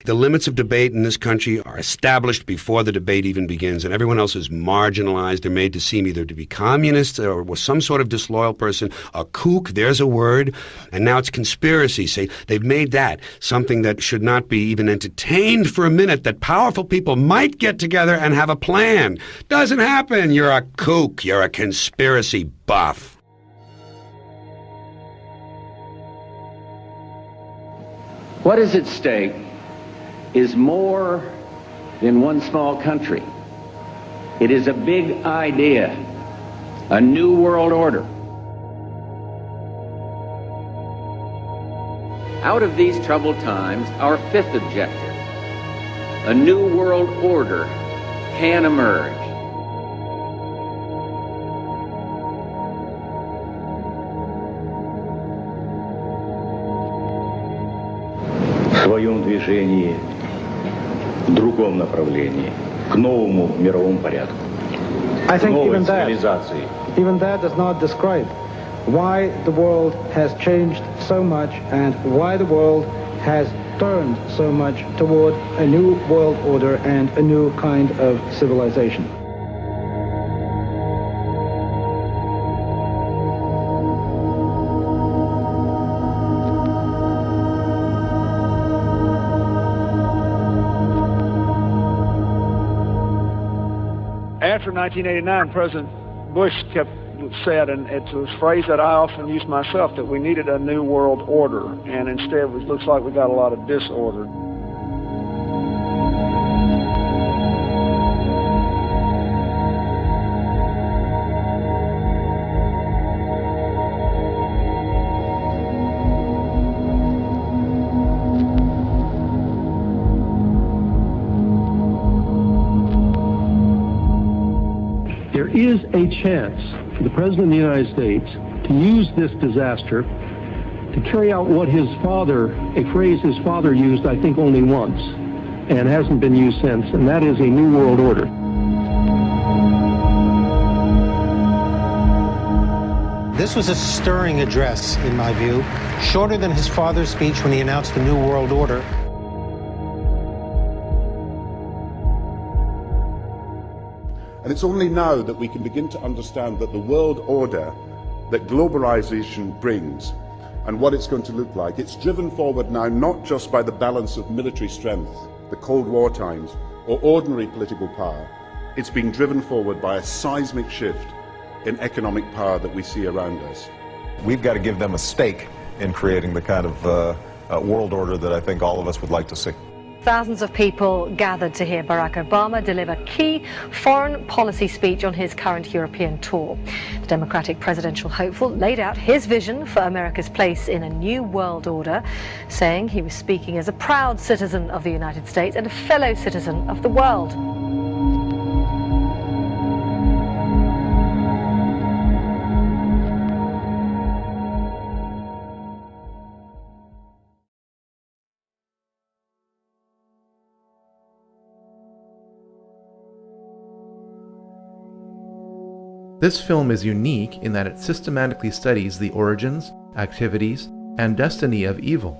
The limits of debate in this country are established before the debate even begins, and everyone else is marginalized. They're made to seem either to be communists or some sort of disloyal person. A kook, there's a word. And now it's conspiracy. Say, they've made that something that should not be even entertained for a minute, that powerful people might get together and have a plan. Doesn't happen. You're a kook. You're a conspiracy buff. What is at stake is more than one small country. It is a big idea, a new world order. Out of these troubled times, our fifth objective, a new world order, can emerge. В своем движении в другом направлении, к новому мировому порядку, I think новой even цивилизации. Even that does not describe why the world has changed so much and why the world has turned so much toward a new world order and a new kind of civilization. After 1989, President Bush said, and it's a phrase that I often use myself, that we needed a new world order, and instead it looks like we got a lot of disorder. There is a chance for the President of the United States to use this disaster to carry out what his father, a phrase his father used, I think, only once, and hasn't been used since, and that is a new world order. This was a stirring address, in my view, shorter than his father's speech when he announced the New World Order. And it's only now that we can begin to understand that the world order that globalization brings and what it's going to look like, it's driven forward now not just by the balance of military strength, the Cold War times, or ordinary political power. It's being driven forward by a seismic shift in economic power that we see around us. We've got to give them a stake in creating the kind of world order that I think all of us would like to see. Thousands of people gathered to hear Barack Obama deliver key foreign policy speech on his current European tour. The Democratic presidential hopeful laid out his vision for America's place in a new world order, saying he was speaking as a proud citizen of the United States and a fellow citizen of the world. This film is unique in that it systematically studies the origins, activities, and destiny of evil.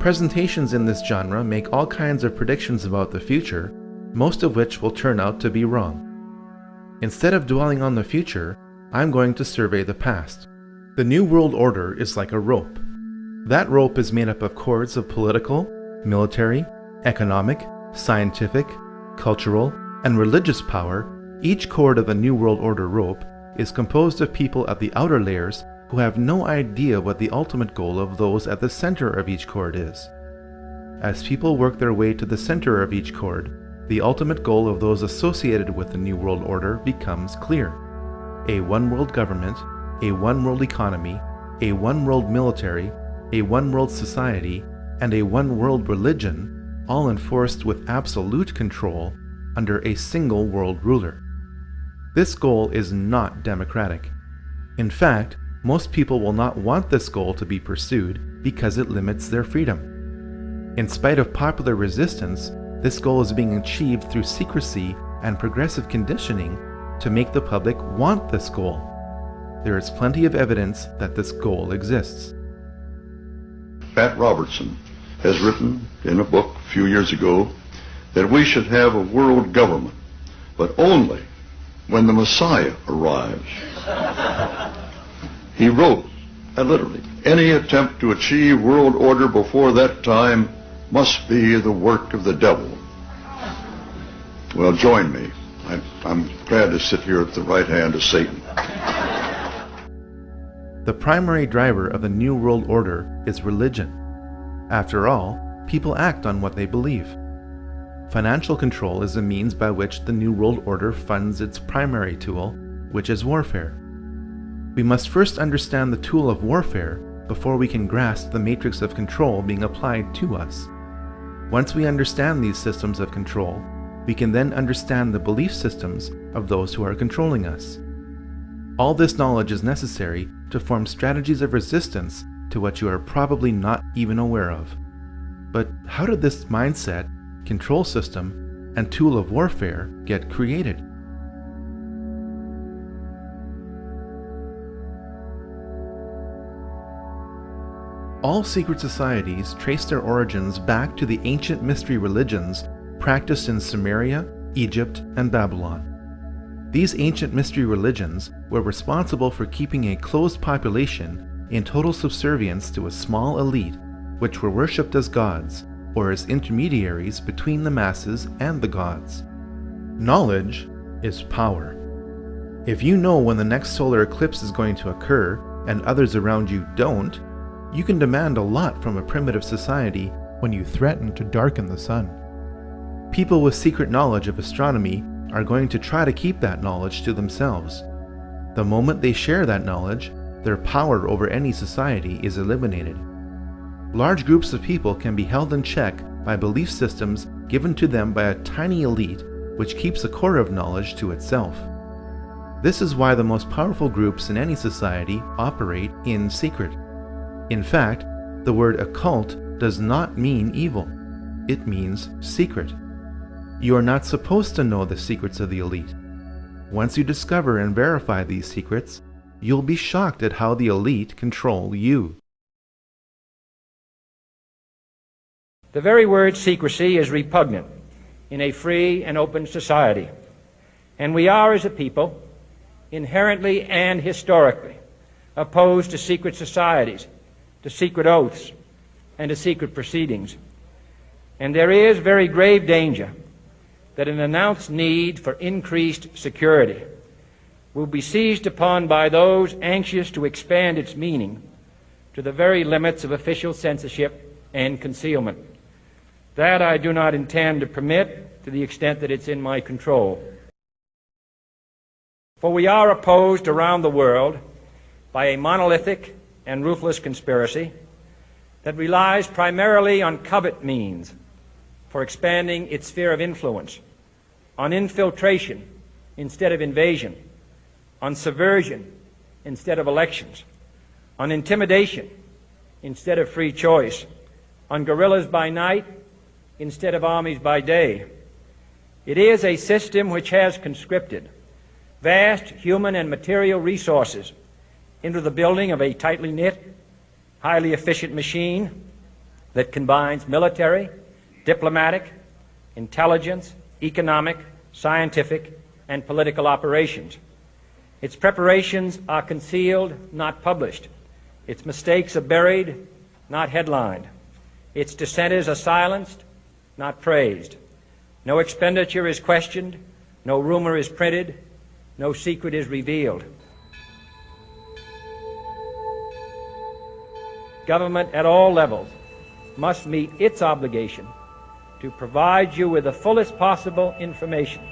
Presentations in this genre make all kinds of predictions about the future, most of which will turn out to be wrong. Instead of dwelling on the future, I'm going to survey the past. The New World Order is like a rope. That rope is made up of cords of political, military, economic, scientific, cultural, and religious power. Each cord of the New World Order rope is composed of people at the outer layers who have no idea what the ultimate goal of those at the center of each cord is. As people work their way to the center of each cord, the ultimate goal of those associated with the New World Order becomes clear. A one-world government, a one-world economy, a one-world military, a one-world society, and a one-world religion, all enforced with absolute control under a single world ruler. This goal is not democratic. In fact, most people will not want this goal to be pursued because it limits their freedom. In spite of popular resistance, this goal is being achieved through secrecy and progressive conditioning to make the public want this goal. There is plenty of evidence that this goal exists. Pat Robertson, has written in a book a few years ago that we should have a world government, but only when the Messiah arrives. He wrote, literally, any attempt to achieve world order before that time must be the work of the devil. Well, join me. I'm glad to sit here at the right hand of Satan. The primary driver of the New World Order is religion. After all, people act on what they believe. Financial control is the means by which the New World Order funds its primary tool, which is warfare. We must first understand the tool of warfare before we can grasp the matrix of control being applied to us. Once we understand these systems of control, we can then understand the belief systems of those who are controlling us. All this knowledge is necessary to form strategies of resistance to what you are probably not even aware of. But how did this mindset, control system, and tool of warfare get created? All secret societies trace their origins back to the ancient mystery religions practiced in Sumeria, Egypt, and Babylon. These ancient mystery religions were responsible for keeping a closed population in total subservience to a small elite, which were worshipped as gods, or as intermediaries between the masses and the gods. Knowledge is power. If you know when the next solar eclipse is going to occur, and others around you don't, you can demand a lot from a primitive society when you threaten to darken the sun. People with secret knowledge of astronomy are going to try to keep that knowledge to themselves. The moment they share that knowledge, their power over any society is eliminated. Large groups of people can be held in check by belief systems given to them by a tiny elite which keeps a core of knowledge to itself. This is why the most powerful groups in any society operate in secret. In fact, the word occult does not mean evil. It means secret. You are not supposed to know the secrets of the elite. Once you discover and verify these secrets, you'll be shocked at how the elite control you. The very word secrecy is repugnant in a free and open society, and we are, as a people, inherently and historically opposed to secret societies, to secret oaths, and to secret proceedings. And there is very grave danger that an announced need for increased security will be seized upon by those anxious to expand its meaning to the very limits of official censorship and concealment. That I do not intend to permit to the extent that it's in my control. For we are opposed around the world by a monolithic and ruthless conspiracy that relies primarily on covert means for expanding its sphere of influence, on infiltration instead of invasion, on subversion instead of elections, on intimidation instead of free choice, on guerrillas by night instead of armies by day. It is a system which has conscripted vast human and material resources into the building of a tightly knit, highly efficient machine that combines military, diplomatic, intelligence, economic, scientific, and political operations. Its preparations are concealed, not published. Its mistakes are buried, not headlined. Its dissenters are silenced, not praised. No expenditure is questioned, no rumor is printed, no secret is revealed. Government at all levels must meet its obligation to provide you with the fullest possible information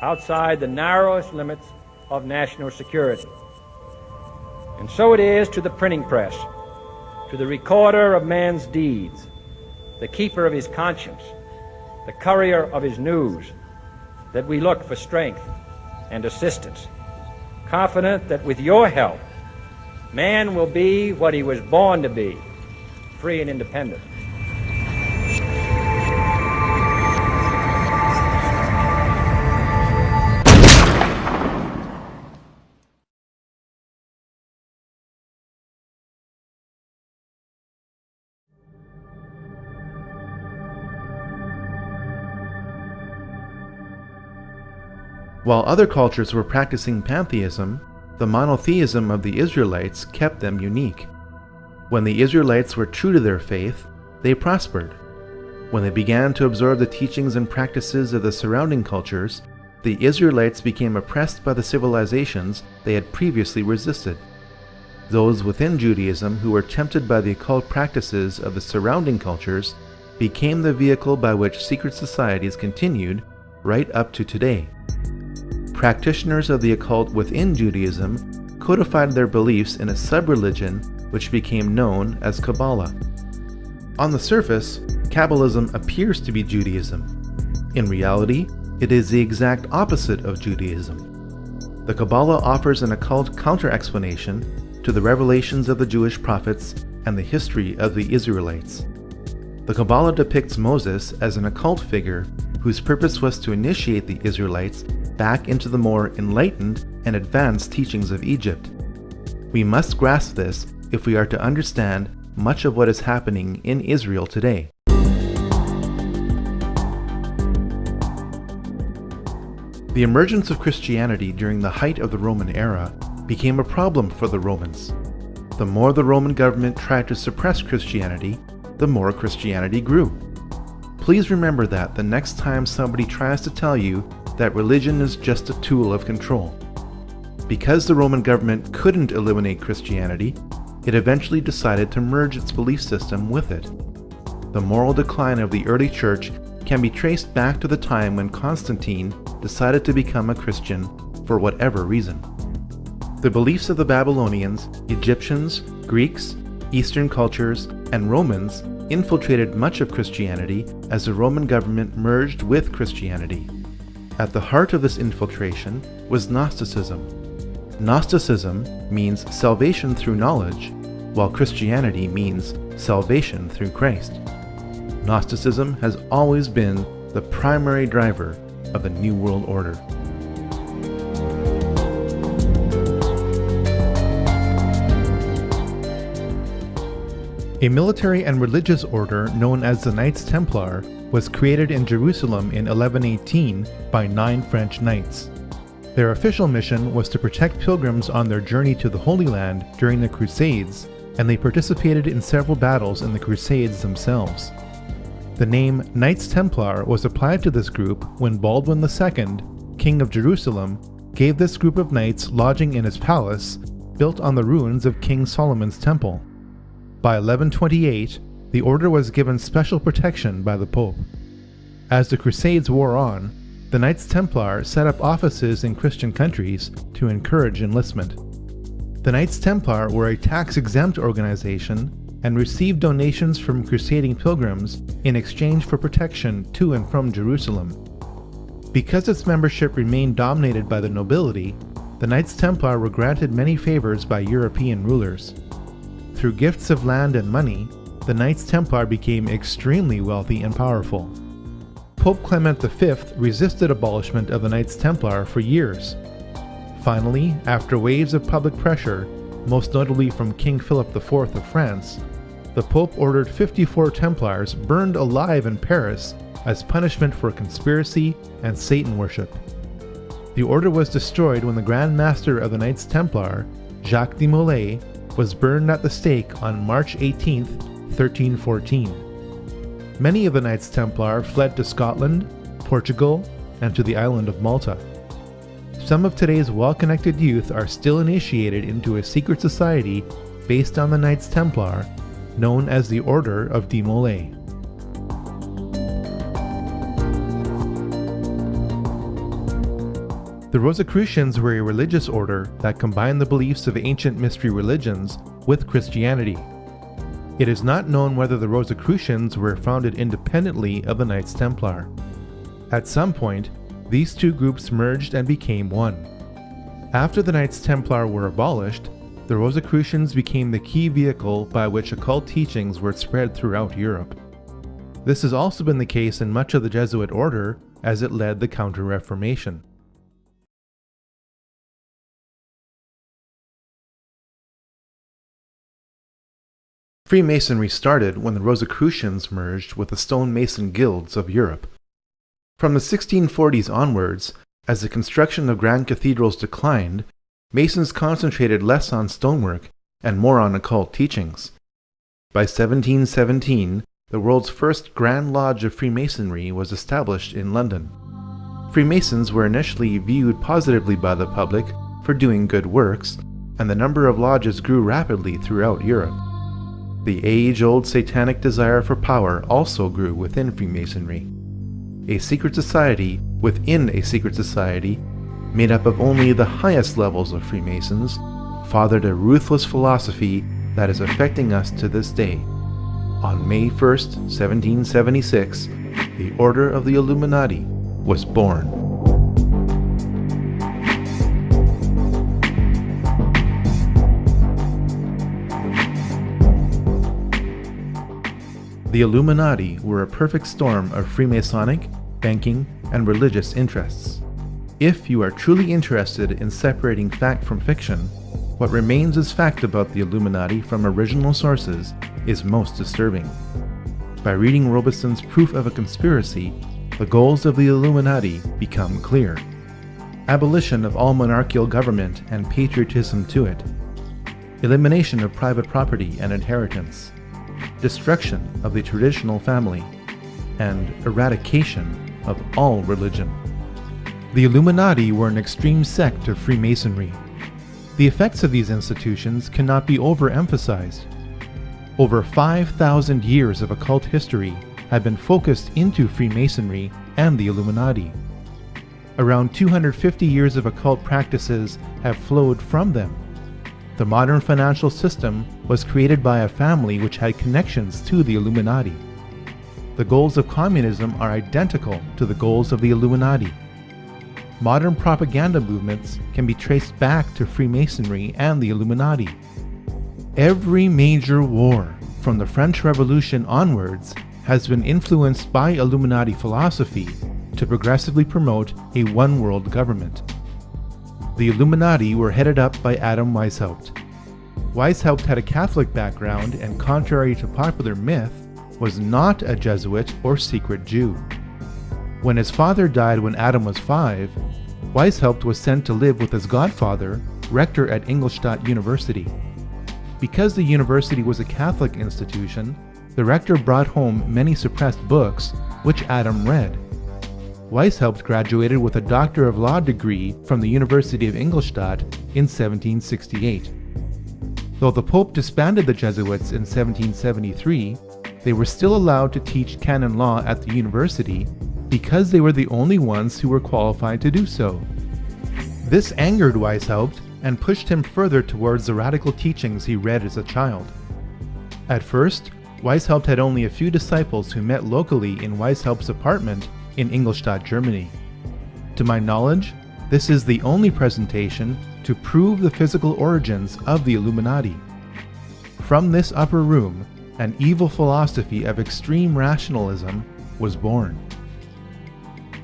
outside the narrowest limits of national security. And so it is to the printing press, to the recorder of man's deeds, the keeper of his conscience, the courier of his news, that we look for strength and assistance, confident that with your help, man will be what he was born to be, free and independent. While other cultures were practicing pantheism, the monotheism of the Israelites kept them unique. When the Israelites were true to their faith, they prospered. When they began to absorb the teachings and practices of the surrounding cultures, the Israelites became oppressed by the civilizations they had previously resisted. Those within Judaism who were tempted by the occult practices of the surrounding cultures became the vehicle by which secret societies continued right up to today. Practitioners of the occult within Judaism codified their beliefs in a sub-religion which became known as Kabbalah. On the surface, Kabbalism appears to be Judaism. In reality, it is the exact opposite of Judaism. The Kabbalah offers an occult counter-explanation to the revelations of the Jewish prophets and the history of the Israelites. The Kabbalah depicts Moses as an occult figure whose purpose was to initiate the Israelites back into the more enlightened and advanced teachings of Egypt. We must grasp this if we are to understand much of what is happening in Israel today. The emergence of Christianity during the height of the Roman era became a problem for the Romans. The more the Roman government tried to suppress Christianity, the more Christianity grew. Please remember that the next time somebody tries to tell you that religion is just a tool of control. Because the Roman government couldn't eliminate Christianity, it eventually decided to merge its belief system with it. The moral decline of the early church can be traced back to the time when Constantine decided to become a Christian for whatever reason. The beliefs of the Babylonians, Egyptians, Greeks, Eastern cultures, and Romans infiltrated much of Christianity as the Roman government merged with Christianity. At the heart of this infiltration was Gnosticism. Gnosticism means salvation through knowledge, while Christianity means salvation through Christ. Gnosticism has always been the primary driver of the New World Order. A military and religious order known as the Knights Templar was created in Jerusalem in 1118 by 9 French knights. Their official mission was to protect pilgrims on their journey to the Holy Land during the Crusades, and they participated in several battles in the Crusades themselves. The name Knights Templar was applied to this group when Baldwin II, King of Jerusalem, gave this group of knights lodging in his palace, built on the ruins of King Solomon's temple. By 1128, the order was given special protection by the Pope. As the Crusades wore on, the Knights Templar set up offices in Christian countries to encourage enlistment. The Knights Templar were a tax-exempt organization and received donations from crusading pilgrims in exchange for protection to and from Jerusalem. Because its membership remained dominated by the nobility, the Knights Templar were granted many favors by European rulers. Through gifts of land and money, the Knights Templar became extremely wealthy and powerful. Pope Clement V resisted abolishment of the Knights Templar for years. Finally, after waves of public pressure, most notably from King Philip IV of France, the Pope ordered 54 Templars burned alive in Paris as punishment for conspiracy and Satan worship. The order was destroyed when the Grand Master of the Knights Templar, Jacques de Molay, was burned at the stake on March 18, 1314. Many of the Knights Templar fled to Scotland, Portugal, and to the island of Malta. Some of today's well-connected youth are still initiated into a secret society based on the Knights Templar, known as the Order of de Molay. The Rosicrucians were a religious order that combined the beliefs of ancient mystery religions with Christianity. It is not known whether the Rosicrucians were founded independently of the Knights Templar. At some point, these two groups merged and became one. After the Knights Templar were abolished, the Rosicrucians became the key vehicle by which occult teachings were spread throughout Europe. This has also been the case in much of the Jesuit order as it led the Counter-Reformation. Freemasonry started when the Rosicrucians merged with the stonemason guilds of Europe. From the 1640s onwards, As the construction of grand cathedrals declined, Masons concentrated less on stonework and more on occult teachings. By 1717, the world's first Grand Lodge of Freemasonry was established in London. Freemasons were initially viewed positively by the public for doing good works, and the number of lodges grew rapidly throughout Europe. The age-old satanic desire for power also grew within Freemasonry. A secret society within a secret society, made up of only the highest levels of Freemasons, fathered a ruthless philosophy that is affecting us to this day. On May 1st, 1776, the Order of the Illuminati was born. The Illuminati were a perfect storm of Freemasonic, banking, and religious interests. If you are truly interested in separating fact from fiction, what remains as fact about the Illuminati from original sources is most disturbing. By reading Robeson's Proof of a Conspiracy, the goals of the Illuminati become clear. Abolition of all monarchical government and patriotism to it. Elimination of private property and inheritance. Destruction of the traditional family. And eradication of all religion. The Illuminati were an extreme sect of Freemasonry. The effects of these institutions cannot be overemphasized. Over 5,000 years of occult history have been focused into Freemasonry and the Illuminati. Around 250 years of occult practices have flowed from them. The modern financial system was created by a family which had connections to the Illuminati. The goals of communism are identical to the goals of the Illuminati. Modern propaganda movements can be traced back to Freemasonry and the Illuminati. Every major war, from the French Revolution onwards, has been influenced by Illuminati philosophy to progressively promote a one-world government. The Illuminati were headed up by Adam Weishaupt. Weishaupt had a Catholic background and, contrary to popular myth, was not a Jesuit or secret Jew. When his father died when Adam was 5, Weishaupt was sent to live with his godfather, rector at Ingolstadt University. Because the university was a Catholic institution, the rector brought home many suppressed books, which Adam read. Weishaupt graduated with a Doctor of Law degree from the University of Ingolstadt in 1768. Though the Pope disbanded the Jesuits in 1773, they were still allowed to teach canon law at the university because they were the only ones who were qualified to do so. This angered Weishaupt and pushed him further towards the radical teachings he read as a child. At first, Weishaupt had only a few disciples who met locally in Weishaupt's apartment in Ingolstadt, Germany. To my knowledge, this is the only presentation to prove the physical origins of the Illuminati. From this upper room, an evil philosophy of extreme rationalism was born.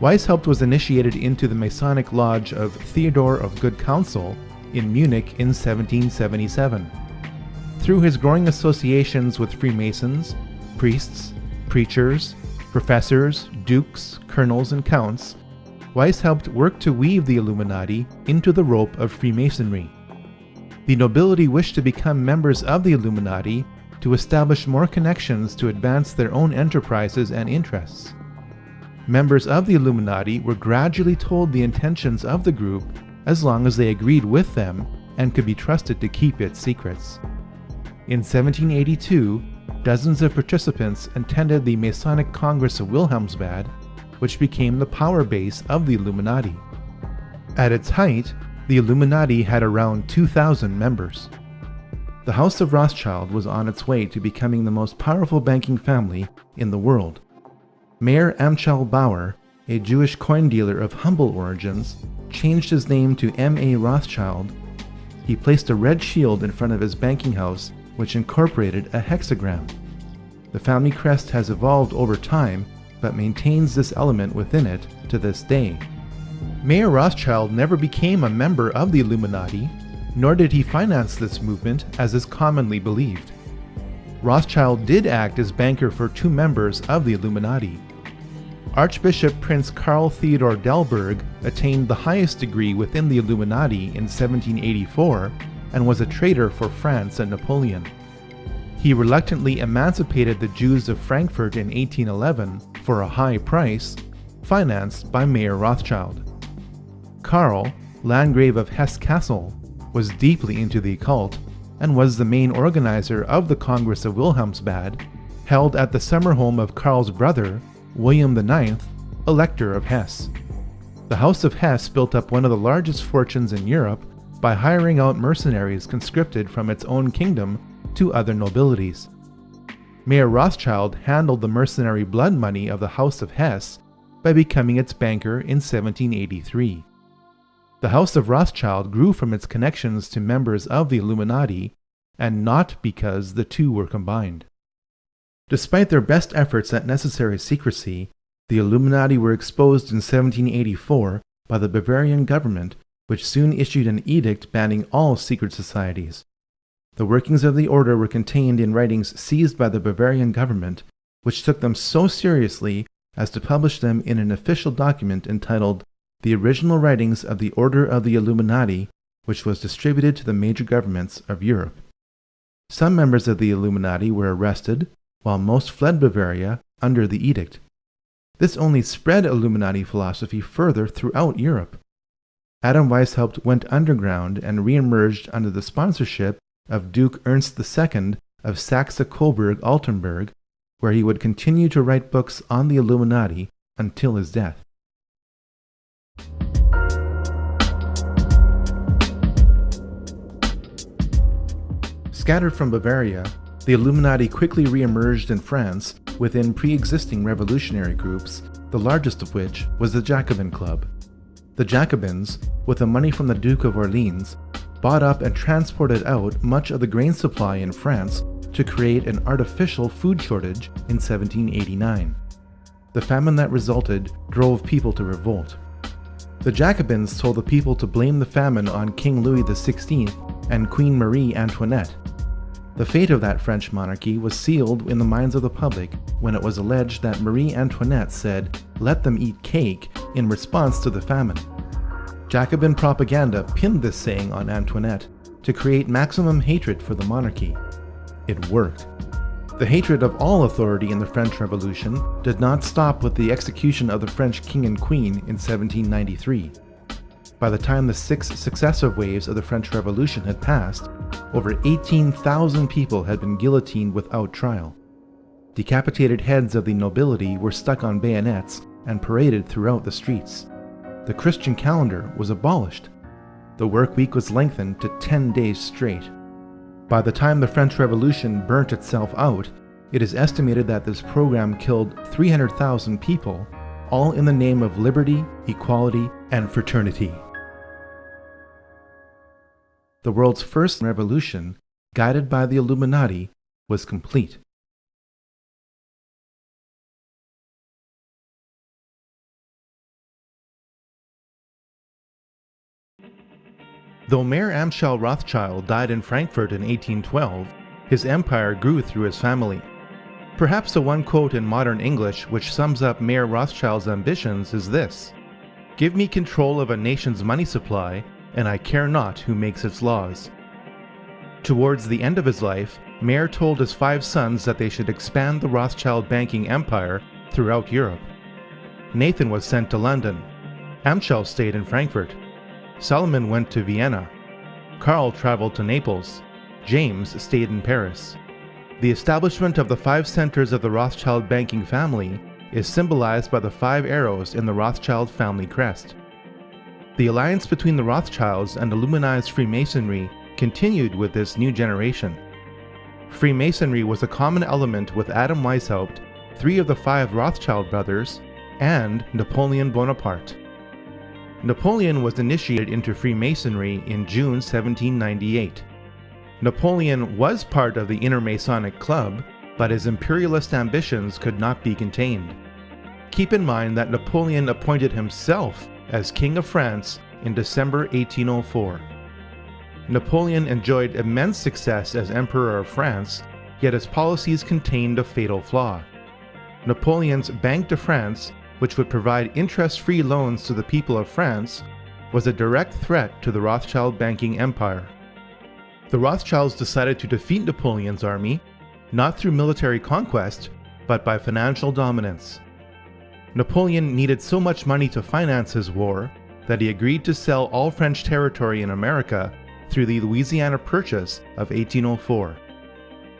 Weishaupt was initiated into the Masonic Lodge of Theodore of Good Counsel in Munich in 1777. Through his growing associations with Freemasons, priests, preachers, professors, dukes, colonels, and counts, Weishaupt worked to weave the Illuminati into the rope of Freemasonry. The nobility wished to become members of the Illuminati to establish more connections to advance their own enterprises and interests. Members of the Illuminati were gradually told the intentions of the group as long as they agreed with them and could be trusted to keep its secrets. In 1782, dozens of participants attended the Masonic Congress of Wilhelmsbad, which became the power base of the Illuminati. At its height, the Illuminati had around 2,000 members. The House of Rothschild was on its way to becoming the most powerful banking family in the world. Mayer Amschel Bauer, a Jewish coin dealer of humble origins, changed his name to M.A. Rothschild. He placed a red shield in front of his banking house, which incorporated a hexagram. The family crest has evolved over time, but maintains this element within it to this day. Mayer Rothschild never became a member of the Illuminati, nor did he finance this movement as is commonly believed. Rothschild did act as banker for 2 members of the Illuminati. Archbishop Prince Karl Theodor Delberg attained the highest degree within the Illuminati in 1784 and was a traitor for France and Napoleon. He reluctantly emancipated the Jews of Frankfurt in 1811 for a high price, financed by Mayer Rothschild. Karl, Landgrave of Hesse-Kassel, was deeply into the occult and was the main organizer of the Congress of Wilhelmsbad, held at the summer home of Karl's brother, William IX, Elector of Hesse. The House of Hesse built up one of the largest fortunes in Europe by hiring out mercenaries conscripted from its own kingdom to other nobilities. Mayer Rothschild handled the mercenary blood money of the House of Hesse by becoming its banker in 1783. The House of Rothschild grew from its connections to members of the Illuminati, and not because the two were combined. Despite their best efforts at necessary secrecy, the Illuminati were exposed in 1784 by the Bavarian government, which soon issued an edict banning all secret societies. The workings of the order were contained in writings seized by the Bavarian government, which took them so seriously as to publish them in an official document entitled The Original Writings of the Order of the Illuminati, which was distributed to the major governments of Europe. Some members of the Illuminati were arrested, while most fled Bavaria under the edict. This only spread Illuminati philosophy further throughout Europe. Adam Weishaupt went underground and re-emerged under the sponsorship of Duke Ernst II of Saxe-Coburg-Altenburg, where he would continue to write books on the Illuminati until his death. Scattered from Bavaria, the Illuminati quickly re-emerged in France within pre-existing revolutionary groups, the largest of which was the Jacobin Club. The Jacobins, with the money from the Duke of Orleans, bought up and transported out much of the grain supply in France to create an artificial food shortage in 1789. The famine that resulted drove people to revolt. The Jacobins told the people to blame the famine on King Louis XVI and Queen Marie Antoinette. The fate of that French monarchy was sealed in the minds of the public when it was alleged that Marie Antoinette said, "Let them eat cake," in response to the famine. Jacobin propaganda pinned this saying on Antoinette to create maximum hatred for the monarchy. It worked. The hatred of all authority in the French Revolution did not stop with the execution of the French king and queen in 1793. By the time the 6 successive waves of the French Revolution had passed, over 18,000 people had been guillotined without trial. Decapitated heads of the nobility were stuck on bayonets and paraded throughout the streets. The Christian calendar was abolished. The work week was lengthened to 10 days straight. By the time the French Revolution burnt itself out, it is estimated that this program killed 300,000 people, all in the name of liberty, equality, and fraternity. The world's first revolution, guided by the Illuminati, was complete. Though Mayer Amschel Rothschild died in Frankfurt in 1812, his empire grew through his family. Perhaps the one quote in modern English which sums up Mayer Rothschild's ambitions is this: "Give me control of a nation's money supply, and I care not who makes its laws." Towards the end of his life, Mayer told his 5 sons that they should expand the Rothschild banking empire throughout Europe. Nathan was sent to London. Amschel stayed in Frankfurt. Solomon went to Vienna. Karl traveled to Naples. James stayed in Paris. The establishment of the 5 centers of the Rothschild banking family is symbolized by the 5 arrows in the Rothschild family crest. The alliance between the Rothschilds and Illuminized Freemasonry continued with this new generation. Freemasonry was a common element with Adam Weishaupt, 3 of the 5 Rothschild brothers, and Napoleon Bonaparte. Napoleon was initiated into Freemasonry in June 1798. Napoleon was part of the Inner Masonic Club, but his imperialist ambitions could not be contained. Keep in mind that Napoleon appointed himself as King of France in December 1804. Napoleon enjoyed immense success as Emperor of France, yet his policies contained a fatal flaw. Napoleon's Banque de France which would provide interest-free loans to the people of France, was a direct threat to the Rothschild banking empire. The Rothschilds decided to defeat Napoleon's army, not through military conquest, but by financial dominance. Napoleon needed so much money to finance his war that he agreed to sell all French territory in America through the Louisiana Purchase of 1804.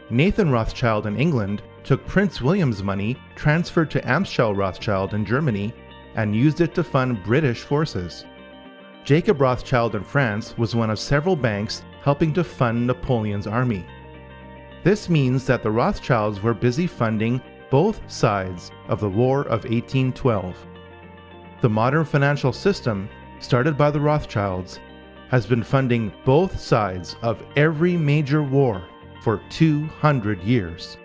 Nathan Rothschild in England took Prince William's money transferred to Amschel Rothschild in Germany and used it to fund British forces. Jacob Rothschild in France was one of several banks helping to fund Napoleon's army. This means that the Rothschilds were busy funding both sides of the War of 1812. The modern financial system, started by the Rothschilds, has been funding both sides of every major war for 200 years.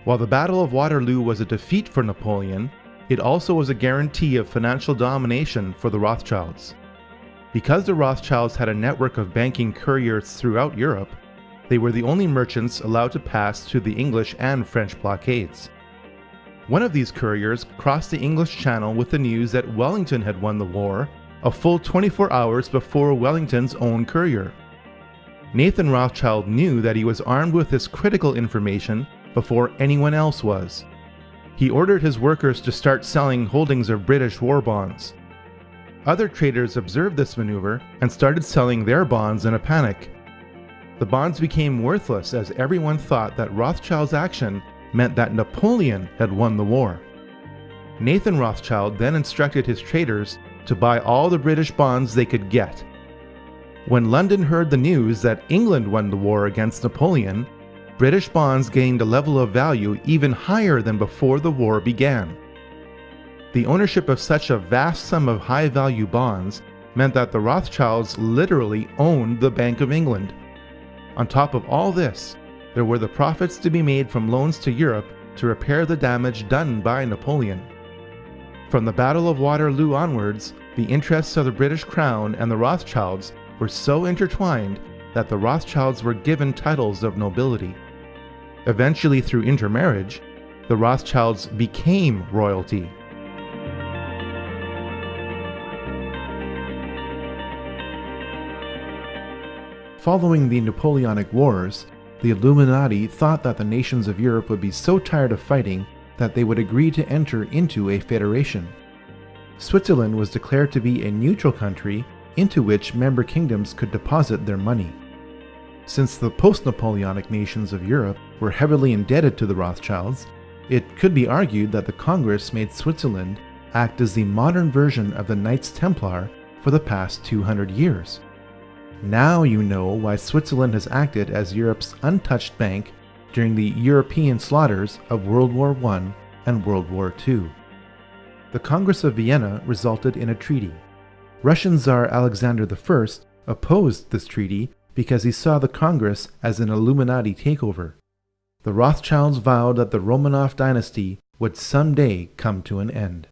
While the Battle of Waterloo was a defeat for Napoleon, it also was a guarantee of financial domination for the Rothschilds. Because the Rothschilds had a network of banking couriers throughout Europe, they were the only merchants allowed to pass through the English and French blockades. One of these couriers crossed the English Channel with the news that Wellington had won the war, a full 24 hours before Wellington's own courier. Nathan Rothschild knew that he was armed with this critical information before anyone else was. He ordered his workers to start selling holdings of British war bonds. Other traders observed this maneuver and started selling their bonds in a panic. The bonds became worthless as everyone thought that Rothschild's action meant that Napoleon had won the war. Nathan Rothschild then instructed his traders to buy all the British bonds they could get. When London heard the news that England won the war against Napoleon, British bonds gained a level of value even higher than before the war began. The ownership of such a vast sum of high-value bonds meant that the Rothschilds literally owned the Bank of England. On top of all this, there were the profits to be made from loans to Europe to repair the damage done by Napoleon. From the Battle of Waterloo onwards, the interests of the British Crown and the Rothschilds were so intertwined that the Rothschilds were given titles of nobility. Eventually, through intermarriage, the Rothschilds became royalty. Following the Napoleonic Wars, the Illuminati thought that the nations of Europe would be so tired of fighting that they would agree to enter into a federation. Switzerland was declared to be a neutral country into which member kingdoms could deposit their money. Since the post-Napoleonic nations of Europe were heavily indebted to the Rothschilds, it could be argued that the Congress made Switzerland act as the modern version of the Knights Templar for the past 200 years. Now you know why Switzerland has acted as Europe's untouched bank during the European slaughters of World War I and World War II. The Congress of Vienna resulted in a treaty. Russian Tsar Alexander I opposed this treaty because he saw the Congress as an Illuminati takeover. The Rothschilds vowed that the Romanov dynasty would someday come to an end.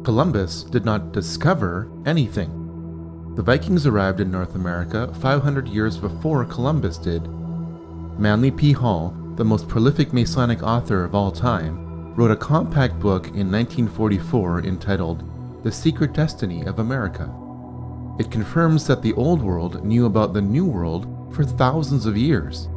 Columbus did not discover anything. The Vikings arrived in North America 500 years before Columbus did. Manly P. Hall, the most prolific Masonic author of all time, wrote a compact book in 1944 entitled The Secret Destiny of America. It confirms that the Old World knew about the New World for thousands of years.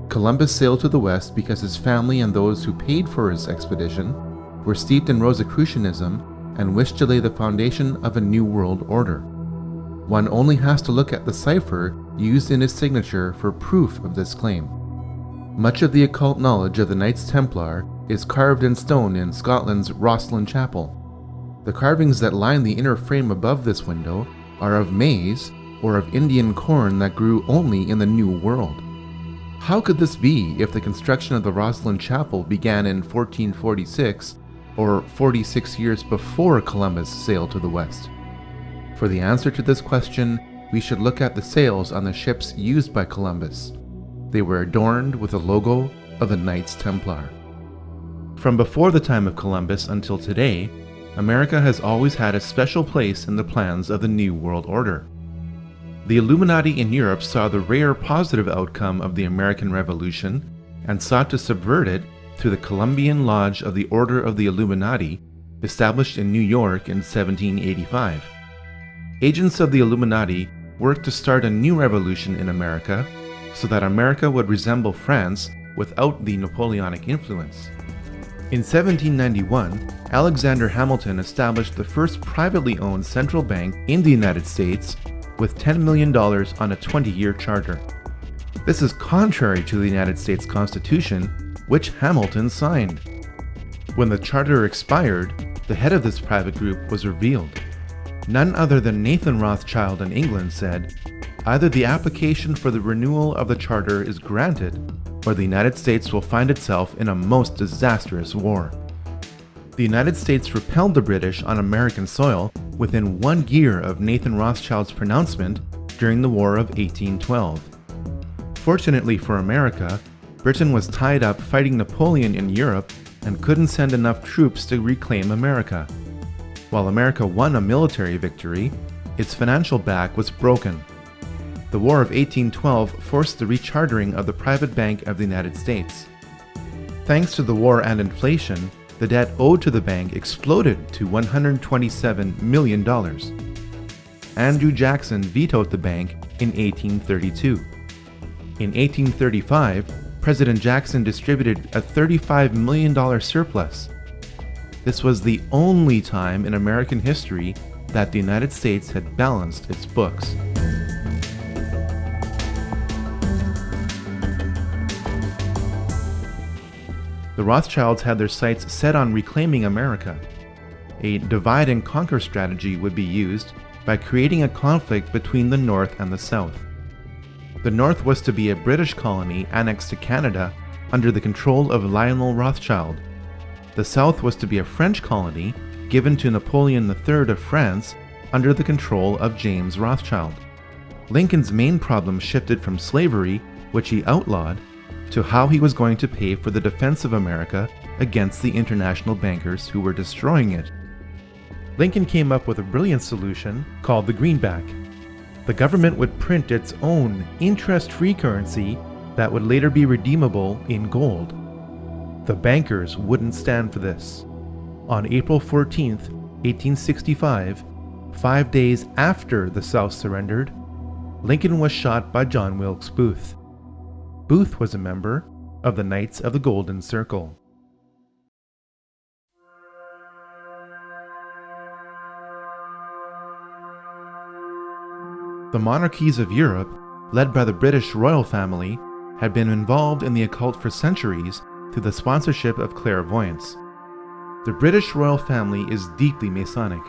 Columbus sailed to the West because his family and those who paid for his expedition were steeped in Rosicrucianism and wished to lay the foundation of a new world order. One only has to look at the cipher used in his signature for proof of this claim. Much of the occult knowledge of the Knights Templar is carved in stone in Scotland's Rosslyn Chapel. The carvings that line the inner frame above this window are of maize or of Indian corn that grew only in the New World. How could this be if the construction of the Rosslyn Chapel began in 1446 or 46 years before Columbus sailed to the West? For the answer to this question, we should look at the sails on the ships used by Columbus. They were adorned with the logo of the Knights Templar. From before the time of Columbus until today, America has always had a special place in the plans of the New World Order. The Illuminati in Europe saw the rare positive outcome of the American Revolution and sought to subvert it through the Columbian Lodge of the Order of the Illuminati, established in New York in 1785. Agents of the Illuminati worked to start a new revolution in America so that America would resemble France without the Napoleonic influence. In 1791, Alexander Hamilton established the first privately owned central bank in the United States with $10 million on a 20-year charter. This is contrary to the United States Constitution, which Hamilton signed. When the charter expired, the head of this private group was revealed. None other than Nathan Rothschild in England said, "Either the application for the renewal of the charter is granted, or the United States will find itself in a most disastrous war." The United States repelled the British on American soil within 1 year of Nathan Rothschild's pronouncement during the War of 1812. Fortunately for America, Britain was tied up fighting Napoleon in Europe and couldn't send enough troops to reclaim America. While America won a military victory, its financial back was broken. The War of 1812 forced the rechartering of the private bank of the United States. Thanks to the war and inflation, the debt owed to the bank exploded to $127 million. Andrew Jackson vetoed the bank in 1832. In 1835, President Jackson distributed a $35 million surplus. This was the only time in American history that the United States had balanced its books. The Rothschilds had their sights set on reclaiming America. A divide and conquer strategy would be used by creating a conflict between the North and the South. The North was to be a British colony annexed to Canada under the control of Lionel Rothschild. The South was to be a French colony given to Napoleon III of France under the control of James Rothschild. Lincoln's main problem shifted from slavery, which he outlawed, to how he was going to pay for the defense of America against the international bankers who were destroying it. Lincoln came up with a brilliant solution called the greenback. The government would print its own interest-free currency that would later be redeemable in gold. The bankers wouldn't stand for this. On April 14, 1865, 5 days after the South surrendered, Lincoln was shot by John Wilkes Booth. Booth was a member of the Knights of the Golden Circle. The monarchies of Europe, led by the British royal family, had been involved in the occult for centuries through the sponsorship of clairvoyance. The British royal family is deeply Masonic.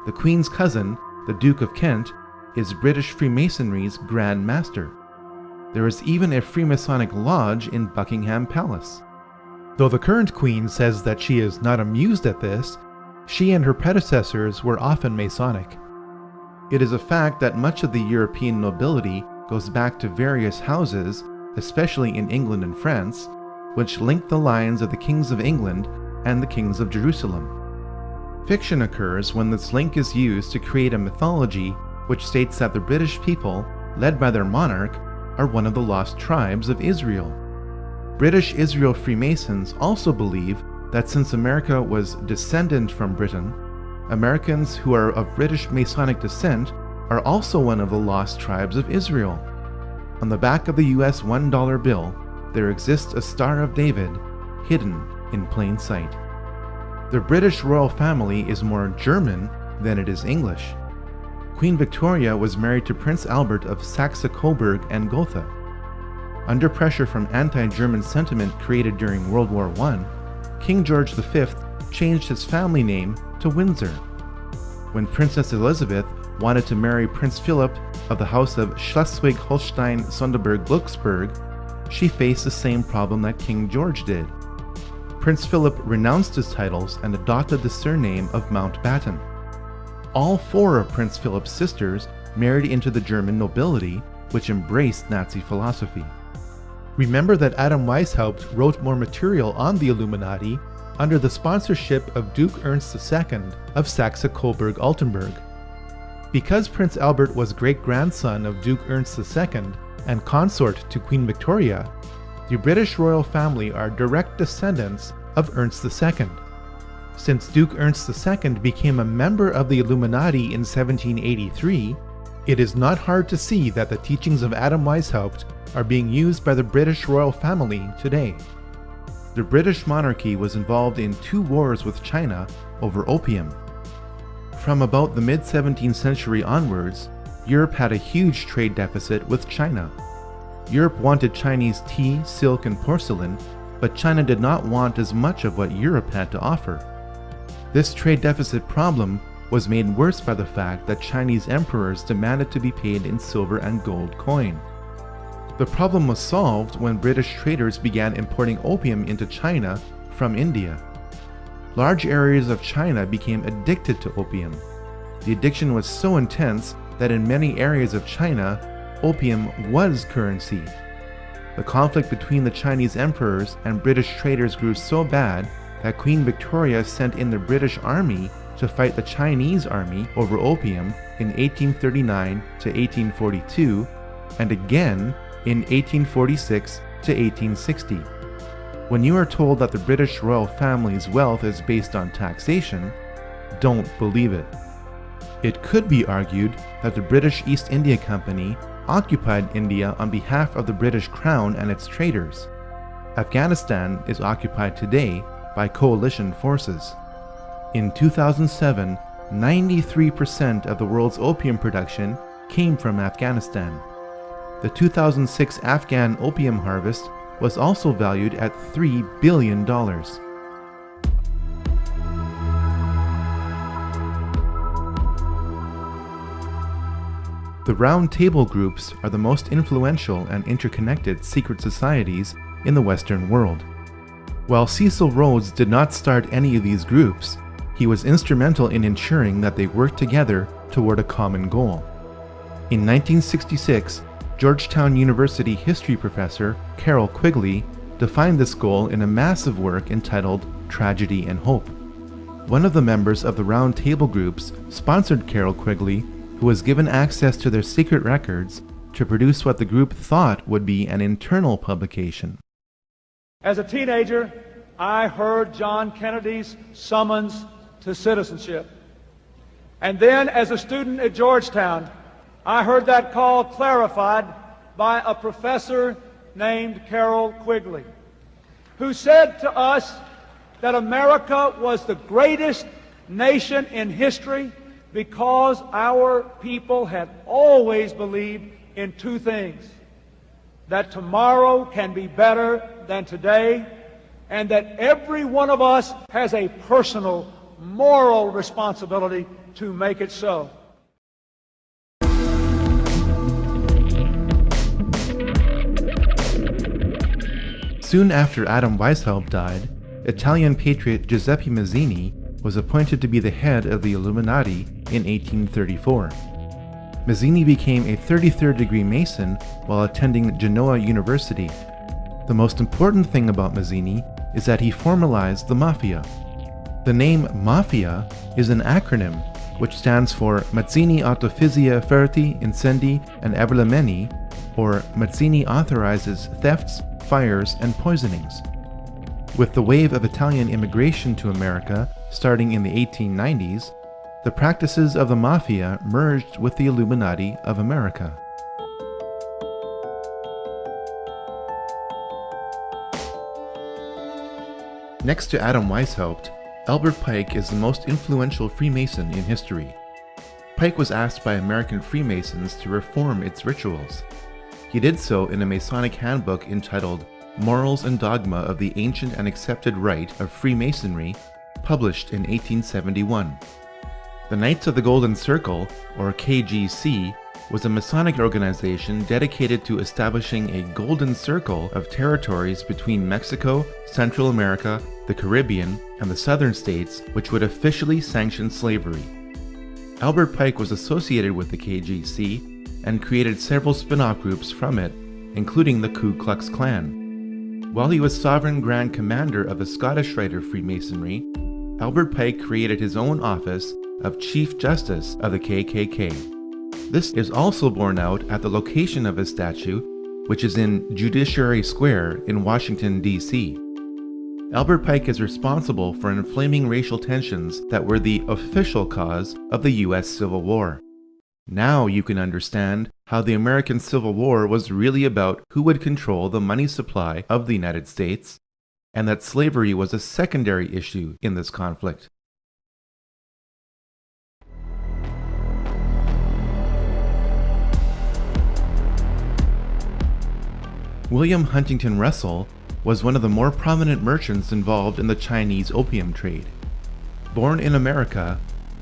The Queen's cousin, the Duke of Kent, is British Freemasonry's Grand Master. There is even a Freemasonic lodge in Buckingham Palace. Though the current Queen says that she is not amused at this, she and her predecessors were often Masonic. It is a fact that much of the European nobility goes back to various houses, especially in England and France, which link the lines of the kings of England and the kings of Jerusalem. Fiction occurs when this link is used to create a mythology which states that the British people, led by their monarch, are one of the lost tribes of Israel. British Israel Freemasons also believe that since America was descendant from Britain, Americans who are of British Masonic descent are also one of the lost tribes of Israel. On the back of the US $1 bill, there exists a Star of David, hidden in plain sight. The British royal family is more German than it is English. Queen Victoria was married to Prince Albert of Saxe-Coburg and Gotha. Under pressure from anti-German sentiment created during World War I, King George V changed his family name to Windsor. When Princess Elizabeth wanted to marry Prince Philip of the House of Schleswig-Holstein-Sonderburg-Glücksburg, she faced the same problem that King George did. Prince Philip renounced his titles and adopted the surname of Mountbatten. All 4 of Prince Philip's sisters married into the German nobility, which embraced Nazi philosophy. Remember that Adam Weishaupt wrote more material on the Illuminati under the sponsorship of Duke Ernst II of Saxe-Coburg-Altenburg. Because Prince Albert was great-grandson of Duke Ernst II and consort to Queen Victoria, the British royal family are direct descendants of Ernst II. Since Duke Ernst II became a member of the Illuminati in 1783, it is not hard to see that the teachings of Adam Weishaupt are being used by the British royal family today. The British monarchy was involved in 2 wars with China over opium. From about the mid-17th century onwards, Europe had a huge trade deficit with China. Europe wanted Chinese tea, silk, and porcelain, but China did not want as much of what Europe had to offer. This trade deficit problem was made worse by the fact that Chinese emperors demanded to be paid in silver and gold coin. The problem was solved when British traders began importing opium into China from India. Large areas of China became addicted to opium. The addiction was so intense that in many areas of China, opium was currency. The conflict between the Chinese emperors and British traders grew so bad that Queen Victoria sent in the British army to fight the Chinese army over opium in 1839 to 1842 and again in 1846 to 1860. When you are told that the British royal family's wealth is based on taxation, don't believe it. It could be argued that the British East India Company occupied India on behalf of the British Crown and its traders. Afghanistan is occupied today by coalition forces. In 2007, 93% of the world's opium production came from Afghanistan. The 2006 Afghan opium harvest was also valued at $3 billion. The Round Table groups are the most influential and interconnected secret societies in the Western world. While Cecil Rhodes did not start any of these groups, he was instrumental in ensuring that they worked together toward a common goal. In 1966, Georgetown University history professor Carroll Quigley defined this goal in a massive work entitled Tragedy and Hope. One of the members of the Round Table groups sponsored Carroll Quigley, who was given access to their secret records, to produce what the group thought would be an internal publication. As a teenager, I heard John Kennedy's summons to citizenship. And then as a student at Georgetown, I heard that call clarified by a professor named Carroll Quigley, who said to us that America was the greatest nation in history because our people had always believed in 2 things: that tomorrow can be better than today, and that every one of us has a personal moral responsibility to make it so. Soon after Adam Weishaupt died, Italian patriot Giuseppe Mazzini was appointed to be the head of the Illuminati in 1834. Mazzini became a 33rd degree Mason while attending Genoa University. The most important thing about Mazzini is that he formalized the Mafia. The name Mafia is an acronym which stands for Mazzini Autofizia Ferti Incendi and Avvelenamenti, or Mazzini authorizes thefts, fires, and poisonings. With the wave of Italian immigration to America starting in the 1890s, the practices of the Mafia merged with the Illuminati of America. Next to Adam Weishaupt, Albert Pike is the most influential Freemason in history. Pike was asked by American Freemasons to reform its rituals. He did so in a Masonic handbook entitled Morals and Dogma of the Ancient and Accepted Rite of Freemasonry, published in 1871. The Knights of the Golden Circle, or KGC, was a Masonic organization dedicated to establishing a golden circle of territories between Mexico, Central America, the Caribbean, and the southern states, which would officially sanction slavery. Albert Pike was associated with the KGC and created several spin-off groups from it, including the Ku Klux Klan. While he was Sovereign Grand Commander of the Scottish Rite of Freemasonry, Albert Pike created his own office of Chief Justice of the KKK. This is also borne out at the location of his statue, which is in Judiciary Square in Washington, D.C. Albert Pike is responsible for inflaming racial tensions that were the official cause of the U.S. Civil War. Now you can understand how the American Civil War was really about who would control the money supply of the United States, and that slavery was a secondary issue in this conflict. William Huntington Russell was one of the more prominent merchants involved in the Chinese opium trade. Born in America,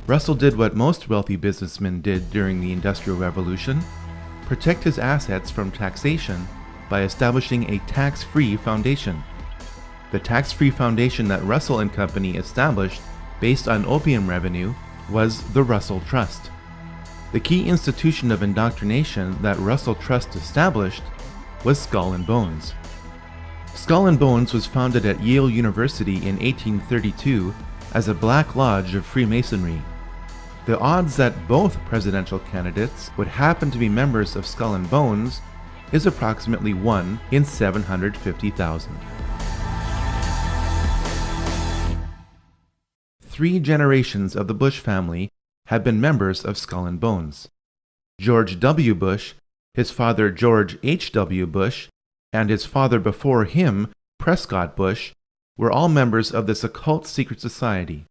Russell did what most wealthy businessmen did during the Industrial Revolution: protect his assets from taxation by establishing a tax-free foundation. The tax-free foundation that Russell and Company established based on opium revenue was the Russell Trust. The key institution of indoctrination that Russell Trust established was Skull and Bones. Skull and Bones was founded at Yale University in 1832 as a black lodge of Freemasonry. The odds that both presidential candidates would happen to be members of Skull and Bones is approximately 1 in 750,000. 3 generations of the Bush family have been members of Skull and Bones. George W. Bush, his father George H.W. Bush, and his father before him, Prescott Bush, were all members of this occult secret society.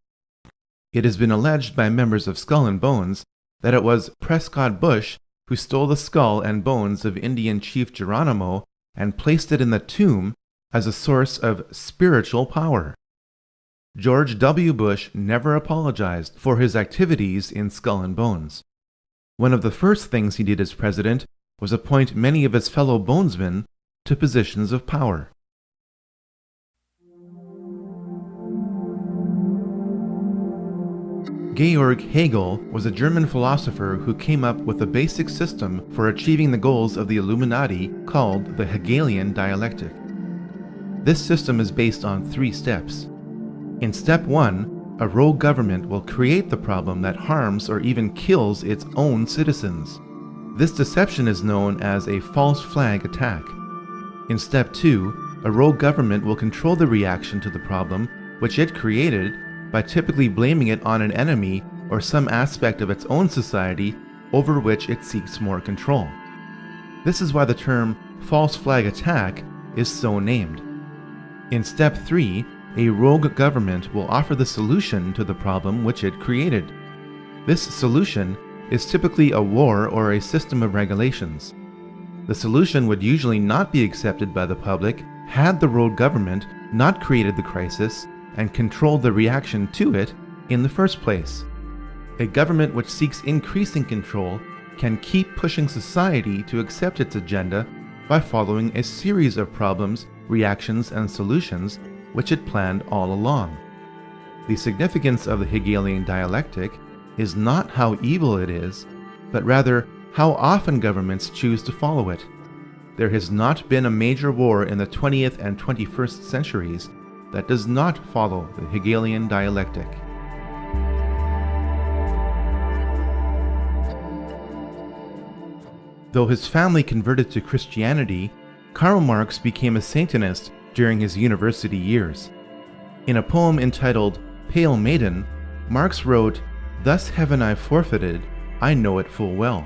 It has been alleged by members of Skull and Bones that it was Prescott Bush who stole the skull and bones of Indian Chief Geronimo and placed it in the tomb as a source of spiritual power. George W. Bush never apologized for his activities in Skull and Bones. One of the first things he did as president was appoint many of his fellow bonesmen to positions of power. Georg Hegel was a German philosopher who came up with a basic system for achieving the goals of the Illuminati called the Hegelian dialectic. This system is based on 3 steps. In step 1, a rogue government will create the problem that harms or even kills its own citizens. This deception is known as a false flag attack. In step 2, a rogue government will control the reaction to the problem which it created by typically blaming it on an enemy or some aspect of its own society over which it seeks more control. This is why the term false flag attack is so named. In step 3, a rogue government will offer the solution to the problem which it created. This solution is typically a war or a system of regulations. The solution would usually not be accepted by the public had the rogue government not created the crisis and controlled the reaction to it in the first place. A government which seeks increasing control can keep pushing society to accept its agenda by following a series of problems, reactions, and solutions which it planned all along. The significance of the Hegelian dialectic is not how evil it is, but rather how often governments choose to follow it. There has not been a major war in the 20th and 21st centuries that does not follow the Hegelian dialectic. Though his family converted to Christianity, Karl Marx became a Satanist during his university years. In a poem entitled Pale Maiden, Marx wrote, "Thus heaven I forfeited, I know it full well.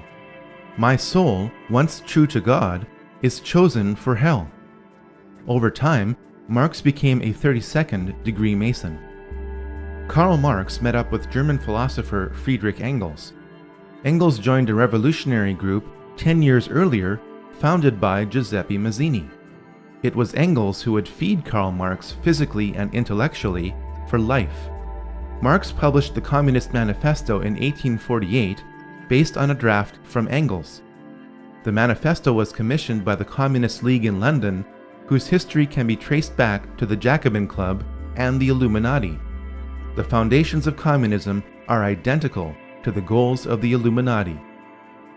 My soul, once true to God, is chosen for hell." Over time, Marx became a 32nd degree Mason. Karl Marx met up with German philosopher Friedrich Engels. Engels joined a revolutionary group 10 years earlier, founded by Giuseppe Mazzini. It was Engels who would feed Karl Marx physically and intellectually for life. Marx published the Communist Manifesto in 1848 based on a draft from Engels. The manifesto was commissioned by the Communist League in London, whose history can be traced back to the Jacobin Club and the Illuminati. The foundations of communism are identical to the goals of the Illuminati.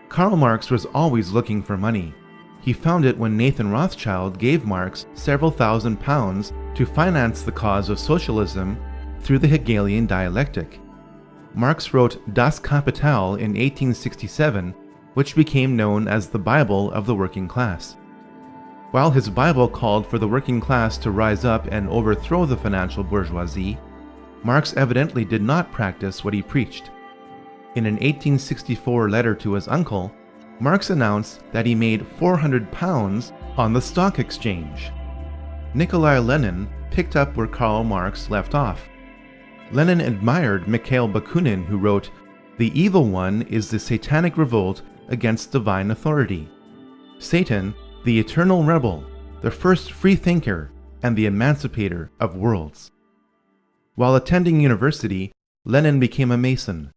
Karl Marx was always looking for money. He found it when Nathan Rothschild gave Marx several £1,000s to finance the cause of socialism through the Hegelian dialectic. Marx wrote Das Kapital in 1867, which became known as the Bible of the working class. While his Bible called for the working class to rise up and overthrow the financial bourgeoisie, Marx evidently did not practice what he preached. In an 1864 letter to his uncle, Marx announced that he made £400 on the stock exchange. Nikolai Lenin picked up where Karl Marx left off. Lenin admired Mikhail Bakunin, who wrote, "The evil one is the satanic revolt against divine authority. Satan, the eternal rebel, the first free thinker, and the emancipator of worlds." While attending university, Lenin became a Mason.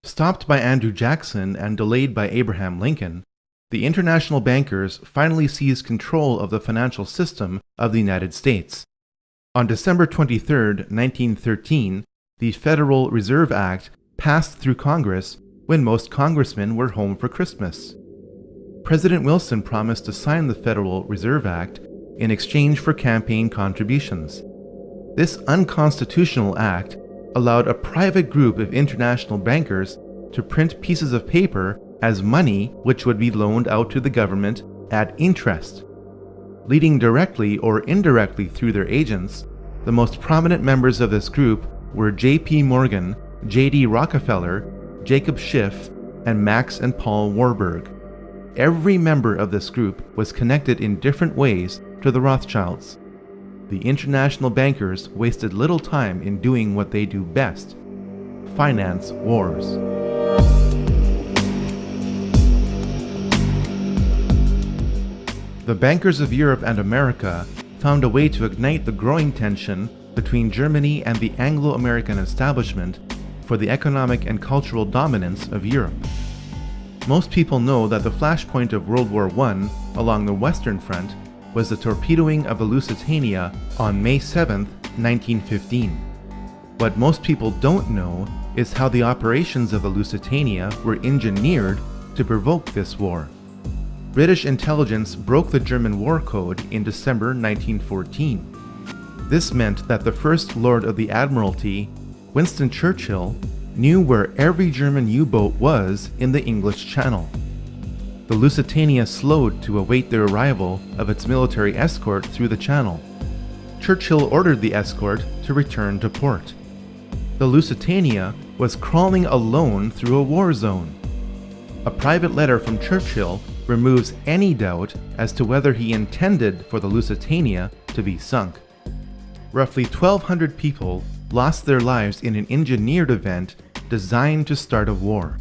Stopped by Andrew Jackson and delayed by Abraham Lincoln, the international bankers finally seized control of the financial system of the United States. On December 23, 1913, the Federal Reserve Act passed through Congress when most congressmen were home for Christmas. President Wilson promised to sign the Federal Reserve Act in exchange for campaign contributions. This unconstitutional act allowed a private group of international bankers to print pieces of paper as money which would be loaned out to the government at interest. Leading directly or indirectly through their agents, the most prominent members of this group were J.P. Morgan, J.D. Rockefeller, Jacob Schiff, and Max and Paul Warburg. Every member of this group was connected in different ways to the Rothschilds. The international bankers wasted little time in doing what they do best: finance wars. The bankers of Europe and America found a way to ignite the growing tension between Germany and the Anglo-American establishment for the economic and cultural dominance of Europe. Most people know that the flashpoint of World War I along the Western Front was the torpedoing of the Lusitania on May 7, 1915. What most people don't know is how the operations of the Lusitania were engineered to provoke this war. British intelligence broke the German war code in December 1914. This meant that the First Lord of the Admiralty, Winston Churchill, knew where every German U-boat was in the English Channel. The Lusitania slowed to await the arrival of its military escort through the channel. Churchill ordered the escort to return to port. The Lusitania was crawling alone through a war zone. A private letter from Churchill removes any doubt as to whether he intended for the Lusitania to be sunk. Roughly 1,200 people lost their lives in an engineered event designed to start a war.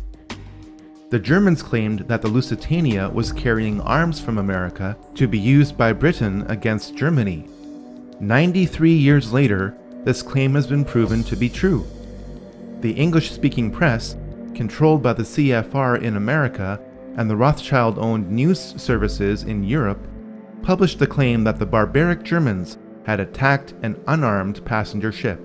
The Germans claimed that the Lusitania was carrying arms from America to be used by Britain against Germany. 93 years later, this claim has been proven to be true. The English-speaking press, controlled by the CFR in America and the Rothschild-owned news services in Europe, published the claim that the barbaric Germans had attacked an unarmed passenger ship.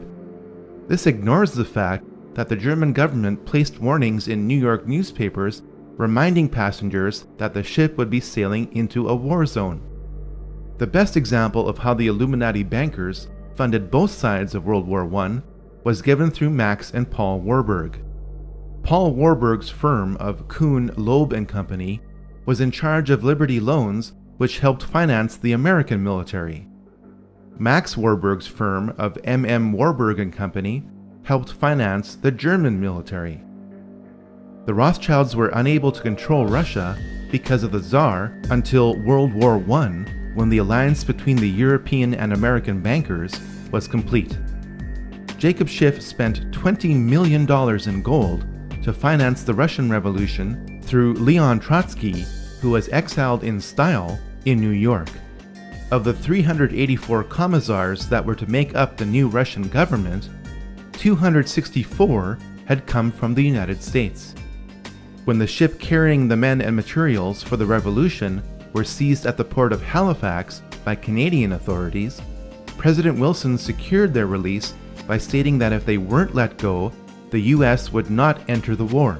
This ignores the fact that the German government placed warnings in New York newspapers reminding passengers that the ship would be sailing into a war zone. The best example of how the Illuminati bankers funded both sides of World War I was given through Max and Paul Warburg. Paul Warburg's firm of Kuhn, Loeb & Company was in charge of Liberty Loans, which helped finance the American military. Max Warburg's firm of M.M. Warburg & Company helped finance the German military. The Rothschilds were unable to control Russia because of the Tsar until World War I, when the alliance between the European and American bankers was complete. Jacob Schiff spent $20 million in gold to finance the Russian Revolution through Leon Trotsky, who was exiled in style in New York. Of the 384 commissars that were to make up the new Russian government, 264 had come from the United States. When the ship carrying the men and materials for the revolution were seized at the port of Halifax by Canadian authorities, President Wilson secured their release by stating that if they weren't let go, the US would not enter the war.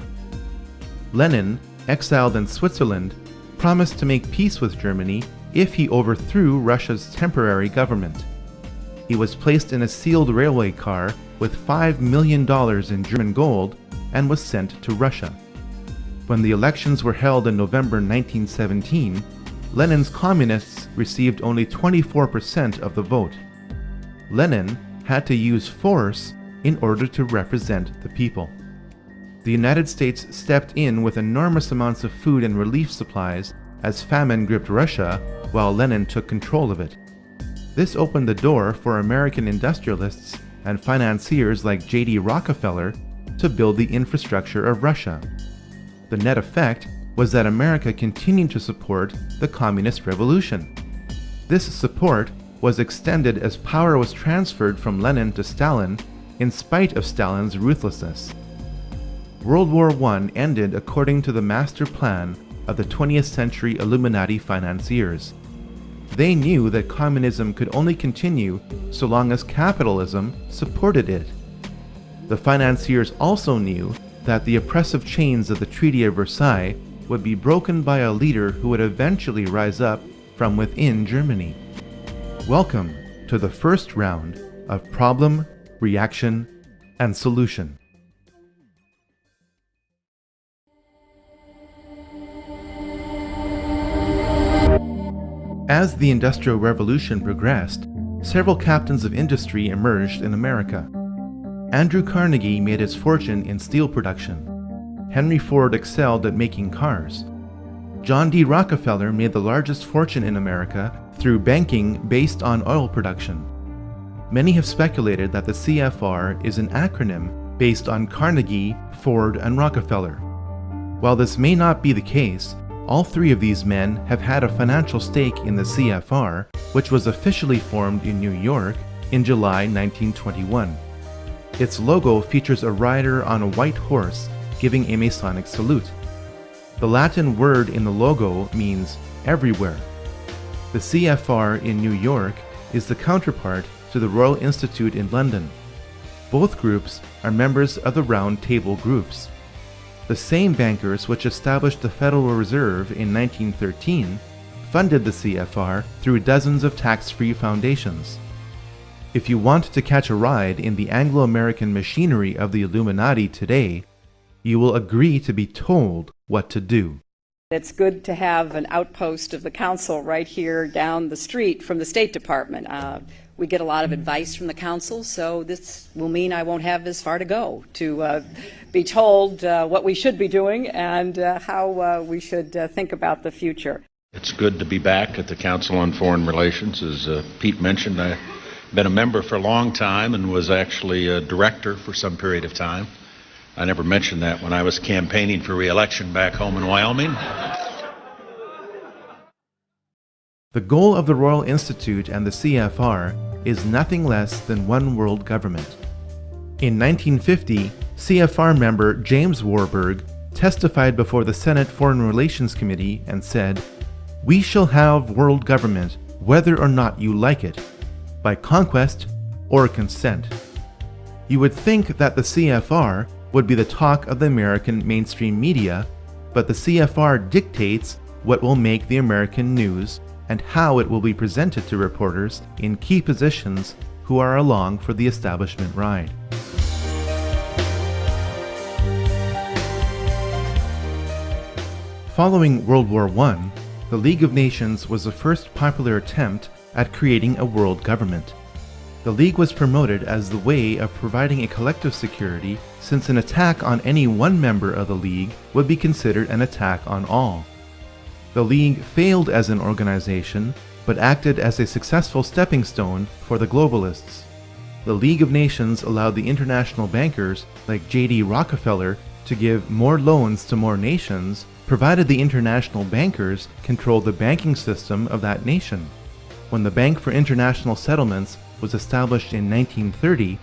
Lenin, exiled in Switzerland, promised to make peace with Germany if he overthrew Russia's temporary government. He was placed in a sealed railway car with $5 million in German gold and was sent to Russia. When the elections were held in November 1917, Lenin's communists received only 24% of the vote. Lenin had to use force in order to represent the people. The United States stepped in with enormous amounts of food and relief supplies as famine gripped Russia while Lenin took control of it. This opened the door for American industrialists and financiers like J.D. Rockefeller to build the infrastructure of Russia. The net effect was that America continued to support the Communist Revolution. This support was extended as power was transferred from Lenin to Stalin in spite of Stalin's ruthlessness. World War I ended according to the master plan of the 20th century Illuminati financiers. They knew that communism could only continue so long as capitalism supported it. The financiers also knew that the oppressive chains of the Treaty of Versailles would be broken by a leader who would eventually rise up from within Germany. Welcome to the first round of Problem, Reaction, and Solution. As the Industrial Revolution progressed, several captains of industry emerged in America. Andrew Carnegie made his fortune in steel production. Henry Ford excelled at making cars. John D. Rockefeller made the largest fortune in America through banking based on oil production. Many have speculated that the CFR is an acronym based on Carnegie, Ford, and Rockefeller. While this may not be the case, all three of these men have had a financial stake in the CFR, which was officially formed in New York in July 1921. Its logo features a rider on a white horse giving a Masonic salute. The Latin word in the logo means everywhere. The CFR in New York is the counterpart to the Royal Institute in London. Both groups are members of the Round Table groups. The same bankers which established the Federal Reserve in 1913 funded the CFR through dozens of tax-free foundations. If you want to catch a ride in the Anglo-American machinery of the Illuminati today, you will agree to be told what to do. It's good to have an outpost of the council right here down the street from the State Department. We get a lot of advice from the council, so this will mean I won't have as far to go to be told what we should be doing and how we should think about the future. It's good to be back at the Council on Foreign Relations. As Pete mentioned, I've been a member for a long time and was actually a director for some period of time. I never mentioned that when I was campaigning for re-election back home in Wyoming. The goal of the Royal Institute and the CFR is nothing less than one world government. In 1950, CFR member James Warburg testified before the Senate Foreign Relations Committee and said, "We shall have world government whether or not you like it, by conquest or consent." You would think that the CFR would be the talk of the American mainstream media, but the CFR dictates what will make the American news and how it will be presented to reporters in key positions who are along for the establishment ride. Following World War I, the League of Nations was the first popular attempt at creating a world government. The League was promoted as the way of providing a collective security, since an attack on any one member of the League would be considered an attack on all. The League failed as an organization, but acted as a successful stepping stone for the globalists. The League of Nations allowed the international bankers, like J.D. Rockefeller, to give more loans to more nations, provided the international bankers controlled the banking system of that nation. When the Bank for International Settlements was established in 1930,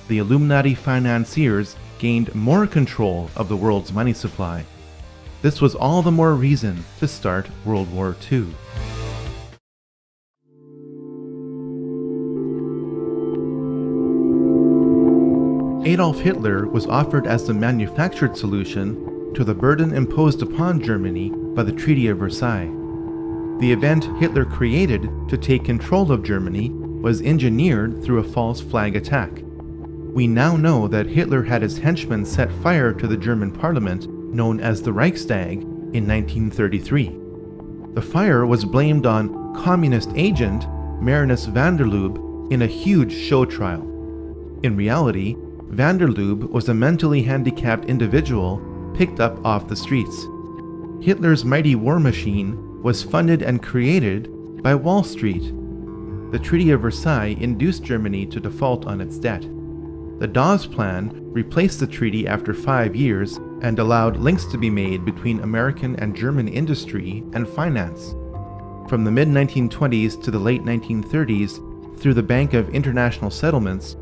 the Illuminati financiers gained more control of the world's money supply. This was all the more reason to start World War II. Adolf Hitler was offered as the manufactured solution to the burden imposed upon Germany by the Treaty of Versailles. The event Hitler created to take control of Germany was engineered through a false flag attack. We now know that Hitler had his henchmen set fire to the German parliament, known as the Reichstag, in 1933. The fire was blamed on communist agent Marinus van der Lubbe in a huge show trial. In reality, van der Lubbe was a mentally handicapped individual picked up off the streets. Hitler's mighty war machine was funded and created by Wall Street. The Treaty of Versailles induced Germany to default on its debt. The Dawes Plan replaced the treaty after 5 years and allowed links to be made between American and German industry and finance. From the mid-1920s to the late 1930s, through the Bank of International Settlements,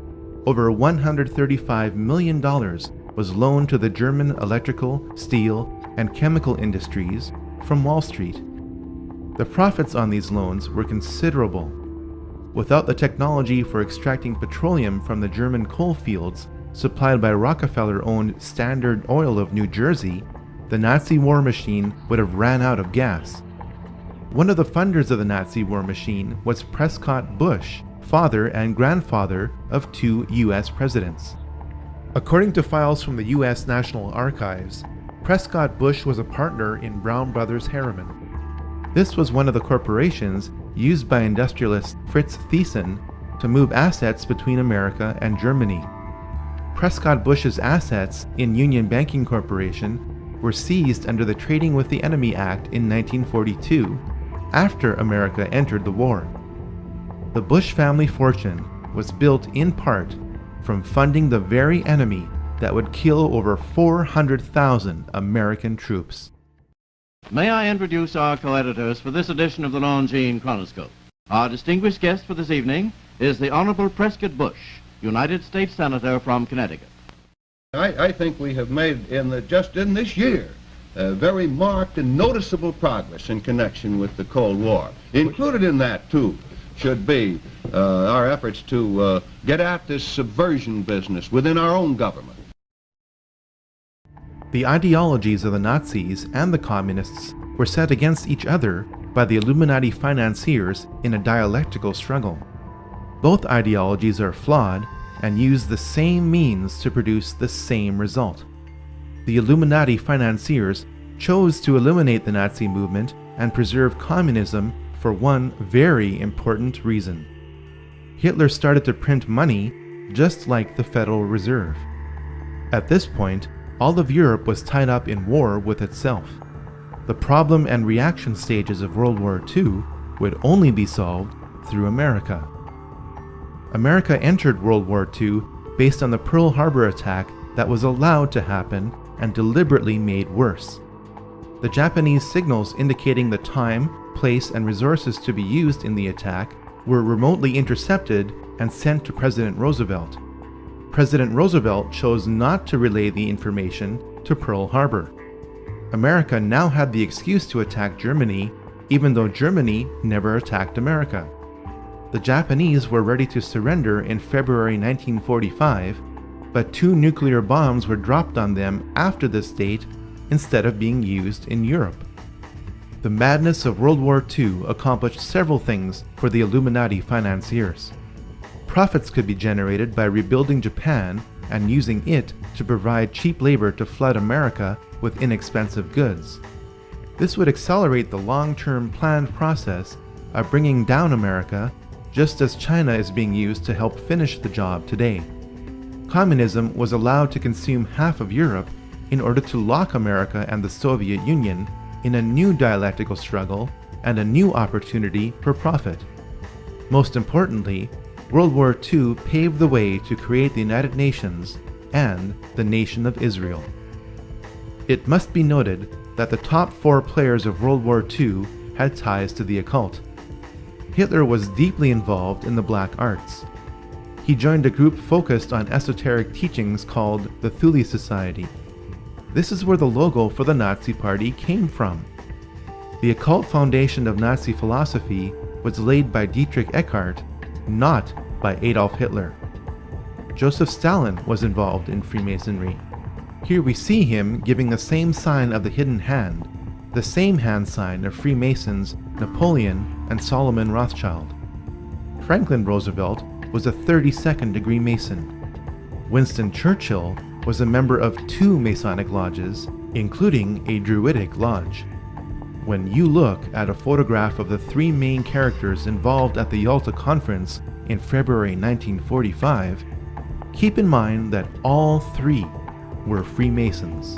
over $135 million was loaned to the German electrical, steel, and chemical industries from Wall Street. The profits on these loans were considerable. Without the technology for extracting petroleum from the German coal fields supplied by Rockefeller-owned Standard Oil of New Jersey, the Nazi war machine would have ran out of gas. One of the funders of the Nazi war machine was Prescott Bush, father and grandfather of 2 U.S. presidents. According to files from the U.S. National Archives, Prescott Bush was a partner in Brown Brothers Harriman. This was one of the corporations used by industrialist Fritz Thyssen to move assets between America and Germany. Prescott Bush's assets in Union Banking Corporation were seized under the Trading with the Enemy Act in 1942, after America entered the war. The Bush family fortune was built in part from funding the very enemy that would kill over 400,000 American troops. May I introduce our co-editors for this edition of the Longines Chronoscope. Our distinguished guest for this evening is the Honorable Prescott Bush, United States Senator from Connecticut. I think we have made, just in this year, very marked and noticeable progress in connection with the Cold War. Included in that, too, should be our efforts to get at this subversion business within our own government. The ideologies of the Nazis and the Communists were set against each other by the Illuminati financiers in a dialectical struggle. Both ideologies are flawed and use the same means to produce the same result. The Illuminati financiers chose to eliminate the Nazi movement and preserve communism for one very important reason. Hitler started to print money just like the Federal Reserve. At this point, all of Europe was tied up in war with itself. The problem and reaction stages of World War II would only be solved through America. America entered World War II based on the Pearl Harbor attack that was allowed to happen and deliberately made worse. The Japanese signals indicating the time, place, and resources to be used in the attack were remotely intercepted and sent to President Roosevelt. President Roosevelt chose not to relay the information to Pearl Harbor. America now had the excuse to attack Germany, even though Germany never attacked America. The Japanese were ready to surrender in February 1945, but 2 nuclear bombs were dropped on them after this date instead of being used in Europe. The madness of World War II accomplished several things for the Illuminati financiers. Profits could be generated by rebuilding Japan and using it to provide cheap labor to flood America with inexpensive goods. This would accelerate the long-term planned process of bringing down America, just as China is being used to help finish the job today. Communism was allowed to consume half of Europe in order to lock America and the Soviet Union in a new dialectical struggle and a new opportunity for profit. Most importantly, World War II paved the way to create the United Nations and the Nation of Israel. It must be noted that the top 4 players of World War II had ties to the occult. Hitler was deeply involved in the black arts. He joined a group focused on esoteric teachings called the Thule Society. This is where the logo for the Nazi Party came from. The occult foundation of Nazi philosophy was laid by Dietrich Eckart, not by Adolf Hitler. Joseph Stalin was involved in Freemasonry. Here we see him giving the same sign of the hidden hand, the same hand sign of Freemasons Napoleon and Solomon Rothschild. Franklin Roosevelt was a 32nd degree Mason. Winston Churchill was a member of 2 Masonic lodges, including a Druidic lodge. When you look at a photograph of the 3 main characters involved at the Yalta Conference in February 1945, keep in mind that all 3 were Freemasons.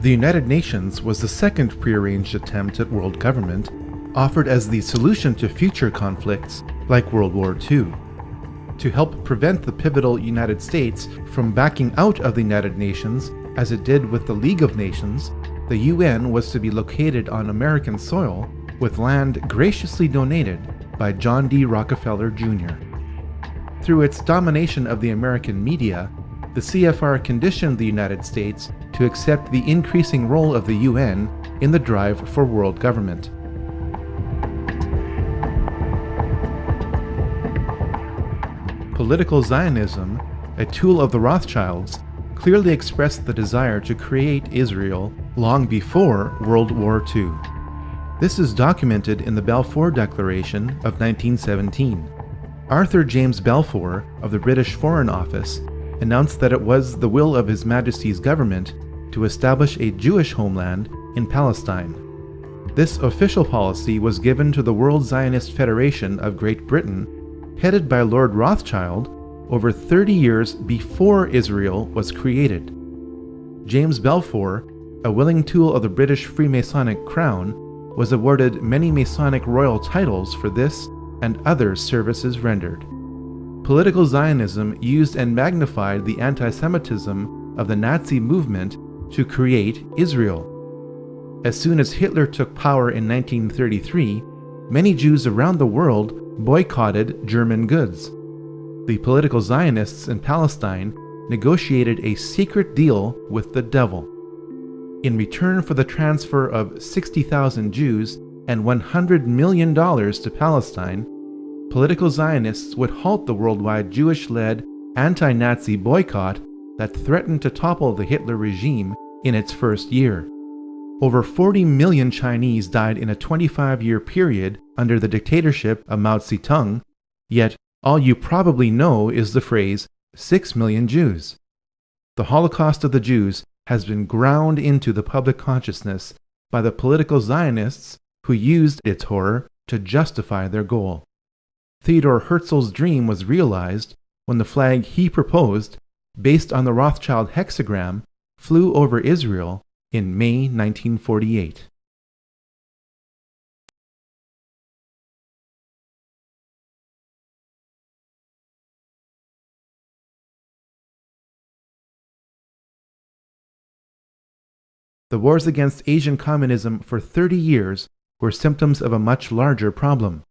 The United Nations was the second prearranged attempt at world government, offered as the solution to future conflicts like World War II. To help prevent the pivotal United States from backing out of the United Nations, as it did with the League of Nations, the UN was to be located on American soil with land graciously donated by John D. Rockefeller Jr. Through its domination of the American media, the CFR conditioned the United States to accept the increasing role of the UN in the drive for world government. Political Zionism, a tool of the Rothschilds, clearly expressed the desire to create Israel long before World War II. This is documented in the Balfour Declaration of 1917. Arthur James Balfour of the British Foreign Office announced that it was the will of His Majesty's government to establish a Jewish homeland in Palestine. This official policy was given to the World Zionist Federation of Great Britain, headed by Lord Rothschild, over 30 years before Israel was created. James Balfour, a willing tool of the British Freemasonic crown, was awarded many Masonic royal titles for this and other services rendered. Political Zionism used and magnified the anti-Semitism of the Nazi movement to create Israel. As soon as Hitler took power in 1933, many Jews around the world boycotted German goods. The political Zionists in Palestine negotiated a secret deal with the devil. In return for the transfer of 60,000 Jews and $100 million to Palestine, political Zionists would halt the worldwide Jewish-led anti-Nazi boycott that threatened to topple the Hitler regime in its first year. Over 40 million Chinese died in a 25-year period under the dictatorship of Mao Zedong, yet all you probably know is the phrase 6 million Jews. The Holocaust of the Jews has been ground into the public consciousness by the political Zionists who used its horror to justify their goal. Theodor Herzl's dream was realized when the flag he proposed, based on the Rothschild hexagram, flew over Israel in May 1948. The wars against Asian communism for 30 years were symptoms of a much larger problem.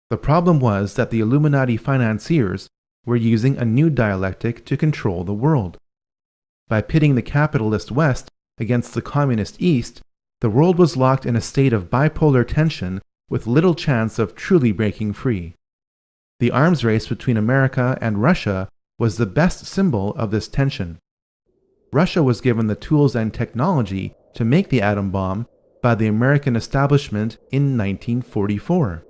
The problem was that the Illuminati financiers were using a new dialectic to control the world. By pitting the capitalist West against the communist East, the world was locked in a state of bipolar tension with little chance of truly breaking free. The arms race between America and Russia was the best symbol of this tension. Russia was given the tools and technology to make the atom bomb by the American establishment in 1944.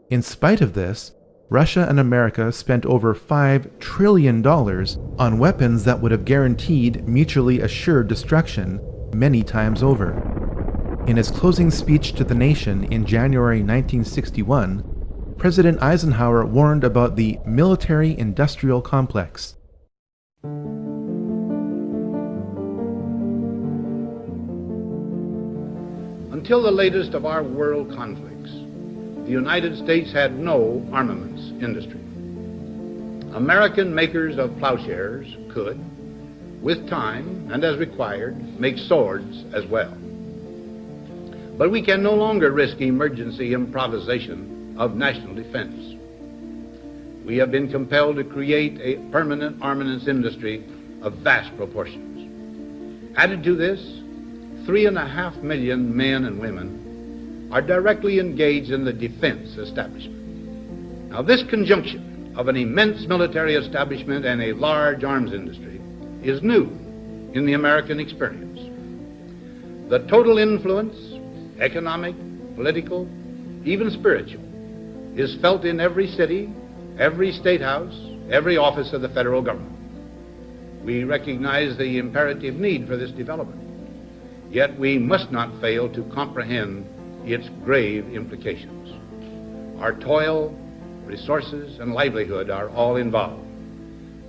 In spite of this, Russia and America spent over $5 trillion on weapons that would have guaranteed mutually assured destruction many times over. In his closing speech to the nation in January 1961, President Eisenhower warned about the military-industrial complex. Until the latest of our world conflicts, the United States had no armaments industry. American makers of plowshares could, with time and as required, make swords as well. But we can no longer risk emergency improvisation of national defense. We have been compelled to create a permanent armaments industry of vast proportions. Added to this, 3.5 million men and women are directly engaged in the defense establishment. Now, this conjunction of an immense military establishment and a large arms industry is new in the American experience. The total influence, economic, political, even spiritual, is felt in every city, every state house, every office of the federal government. We recognize the imperative need for this development, yet we must not fail to comprehend its grave implications. Our toil, resources, and livelihood are all involved.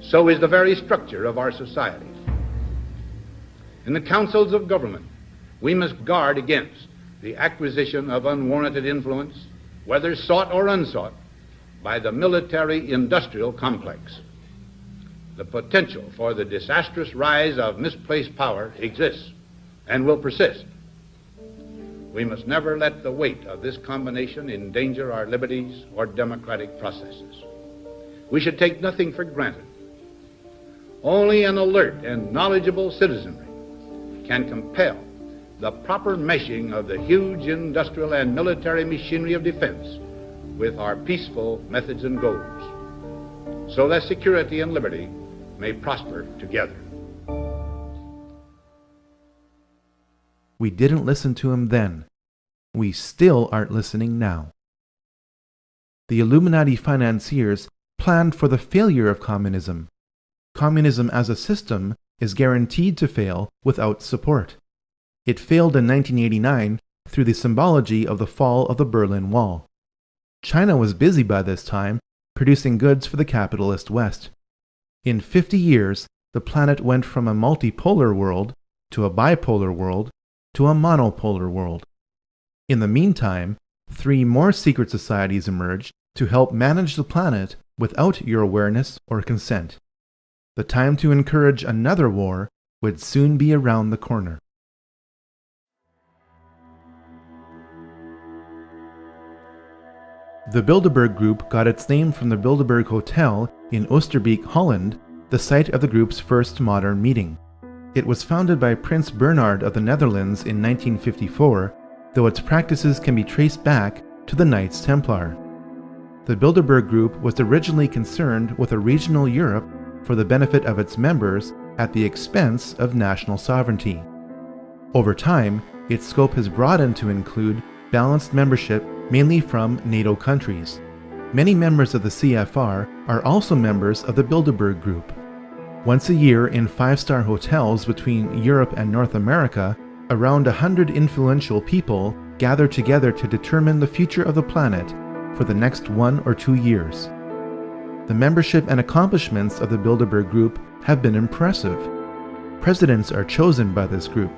So is the very structure of our society. In the councils of government, we must guard against the acquisition of unwarranted influence, whether sought or unsought, by the military-industrial complex. The potential for the disastrous rise of misplaced power exists and will persist. We must never let the weight of this combination endanger our liberties or democratic processes. We should take nothing for granted. Only an alert and knowledgeable citizenry can compel the proper meshing of the huge industrial and military machinery of defense with our peaceful methods and goals, so that security and liberty may prosper together. We didn't listen to him then. We still aren't listening now. The Illuminati financiers planned for the failure of communism. Communism as a system is guaranteed to fail without support. It failed in 1989 through the symbology of the fall of the Berlin Wall. China was busy by this time producing goods for the capitalist West. In 50 years, the planet went from a multipolar world to a bipolar world to a monopolar world. In the meantime, 3 more secret societies emerged to help manage the planet without your awareness or consent. The time to encourage another war would soon be around the corner. The Bilderberg Group got its name from the Bilderberg Hotel in Oosterbeek, Holland, the site of the group's first modern meeting. It was founded by Prince Bernhard of the Netherlands in 1954, though its practices can be traced back to the Knights Templar. The Bilderberg Group was originally concerned with a regional Europe for the benefit of its members at the expense of national sovereignty. Over time, its scope has broadened to include balanced membership mainly from NATO countries. Many members of the CFR are also members of the Bilderberg Group. Once a year in 5-star hotels between Europe and North America, around 100 influential people gather together to determine the future of the planet for the next 1 or 2 years. The membership and accomplishments of the Bilderberg Group have been impressive. Presidents are chosen by this group.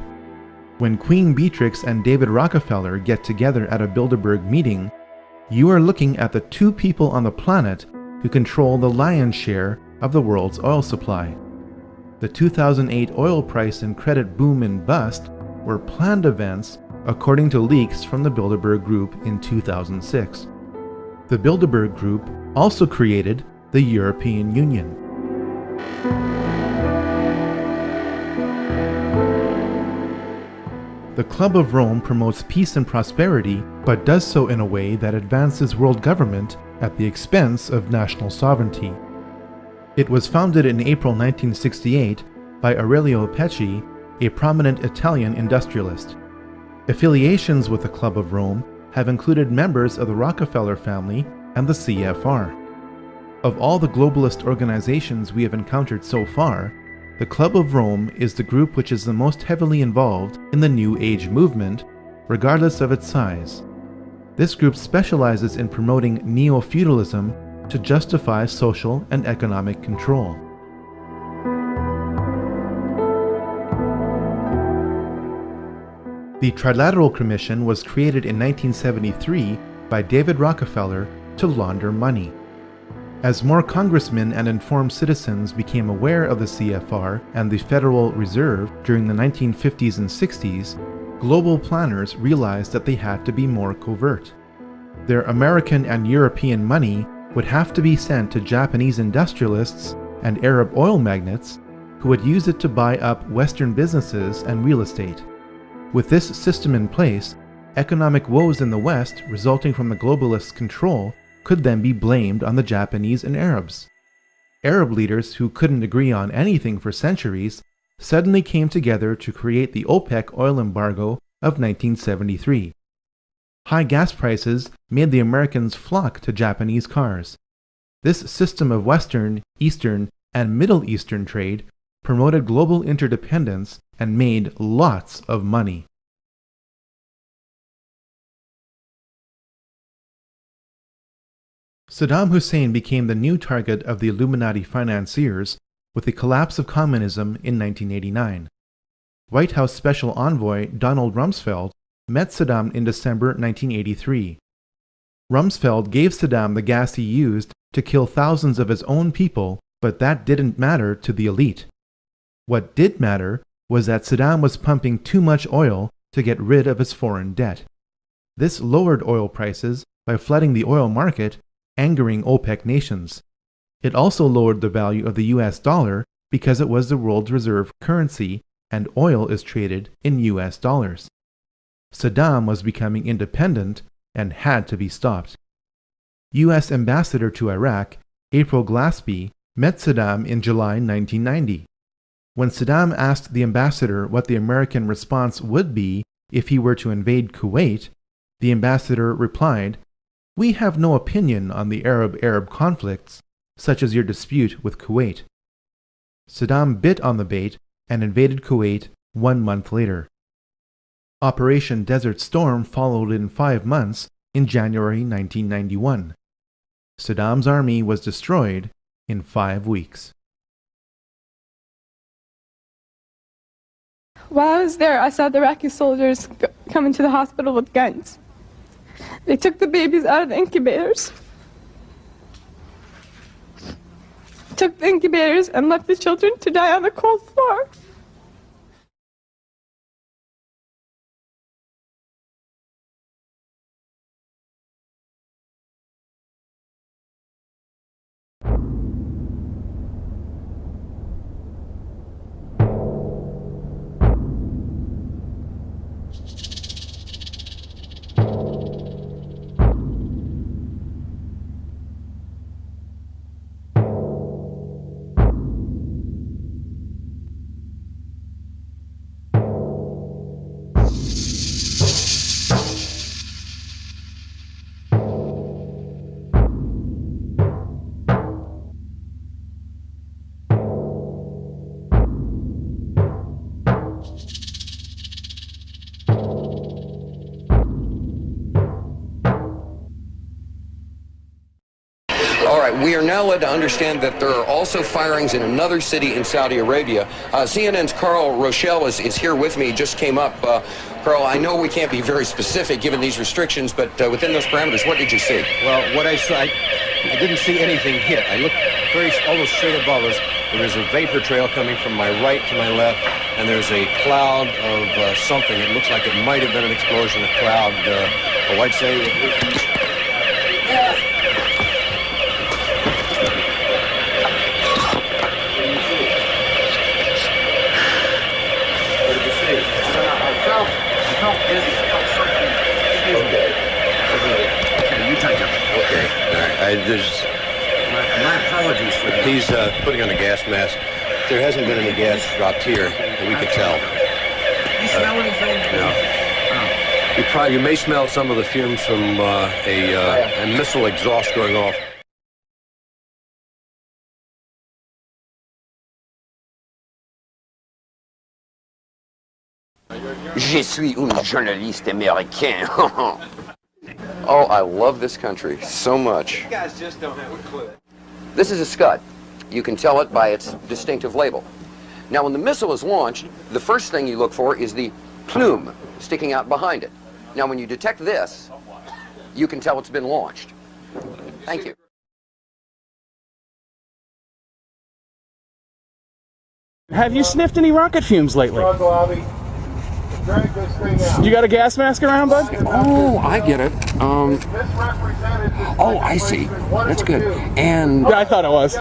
When Queen Beatrix and David Rockefeller get together at a Bilderberg meeting, you are looking at the 2 people on the planet who control the lion's share of the world's oil supply. The 2008 oil price and credit boom and bust were planned events according to leaks from the Bilderberg Group in 2006. The Bilderberg Group also created the European Union. The Club of Rome promotes peace and prosperity, but does so in a way that advances world government at the expense of national sovereignty. It was founded in April 1968 by Aurelio Pecci, a prominent Italian industrialist. Affiliations with the Club of Rome have included members of the Rockefeller family and the CFR. Of all the globalist organizations we have encountered so far, the Club of Rome is the group which is the most heavily involved in the New Age movement, regardless of its size. This group specializes in promoting neo-feudalism to justify social and economic control. The Trilateral Commission was created in 1973 by David Rockefeller to launder money. As more congressmen and informed citizens became aware of the CFR and the Federal Reserve during the 1950s and 60s, global planners realized that they had to be more covert. Their American and European money would have to be sent to Japanese industrialists and Arab oil magnates who would use it to buy up Western businesses and real estate. With this system in place, economic woes in the West resulting from the globalists' control could then be blamed on the Japanese and Arabs. Arab leaders who couldn't agree on anything for centuries suddenly came together to create the OPEC oil embargo of 1973. High gas prices made the Americans flock to Japanese cars. This system of Western, Eastern, and Middle Eastern trade promoted global interdependence and made lots of money. Saddam Hussein became the new target of the Illuminati financiers with the collapse of communism in 1989. White House Special Envoy Donald Rumsfeld met Saddam in December 1983. Rumsfeld gave Saddam the gas he used to kill thousands of his own people, but that didn't matter to the elite. What did matter was that Saddam was pumping too much oil to get rid of his foreign debt. This lowered oil prices by flooding the oil market, angering OPEC nations. It also lowered the value of the US dollar because it was the world's reserve currency and oil is traded in US dollars. Saddam was becoming independent and had to be stopped. U.S. Ambassador to Iraq, April Glaspie, met Saddam in July 1990. When Saddam asked the ambassador what the American response would be if he were to invade Kuwait, the ambassador replied, "We have no opinion on the Arab-Arab conflicts, such as your dispute with Kuwait." Saddam bit on the bait and invaded Kuwait 1 month later. Operation Desert Storm followed in 5 months in January 1991. Saddam's army was destroyed in 5 weeks. While I was there, I saw the Iraqi soldiers come into the hospital with guns. They took the babies out of the incubators, took the incubators and left the children to die on the cold floor. We are now led to understand that there are also firings in another city in Saudi Arabia. CNN's Carl Rochelle is here with me, just came up. Carl, I know we can't be very specific given these restrictions, but within those parameters, what did you see? Well, what I saw, I didn't see anything hit. I looked almost straight above us. There is a vapor trail coming from my right to my left, and there's a cloud of something. It looks like it might have been an explosion, a cloud. I'd say... My apologies for that. He's putting on a gas mask. There hasn't been any gas dropped here that we could tell. You smell anything? No. You may smell some of the fumes from a missile exhaust going off. Je suis un journaliste américain. Oh, I love this country so much. You guys just don't have a clue. This is a Scud. You can tell it by its distinctive label. Now, when the missile is launched, the first thing you look for is the plume sticking out behind it. Now, when you detect this, you can tell it's been launched. Thank you. Have you sniffed any rocket fumes lately? You got a gas mask around, bud? Oh, I get it. Oh, I see. That's good. And yeah, I thought it was.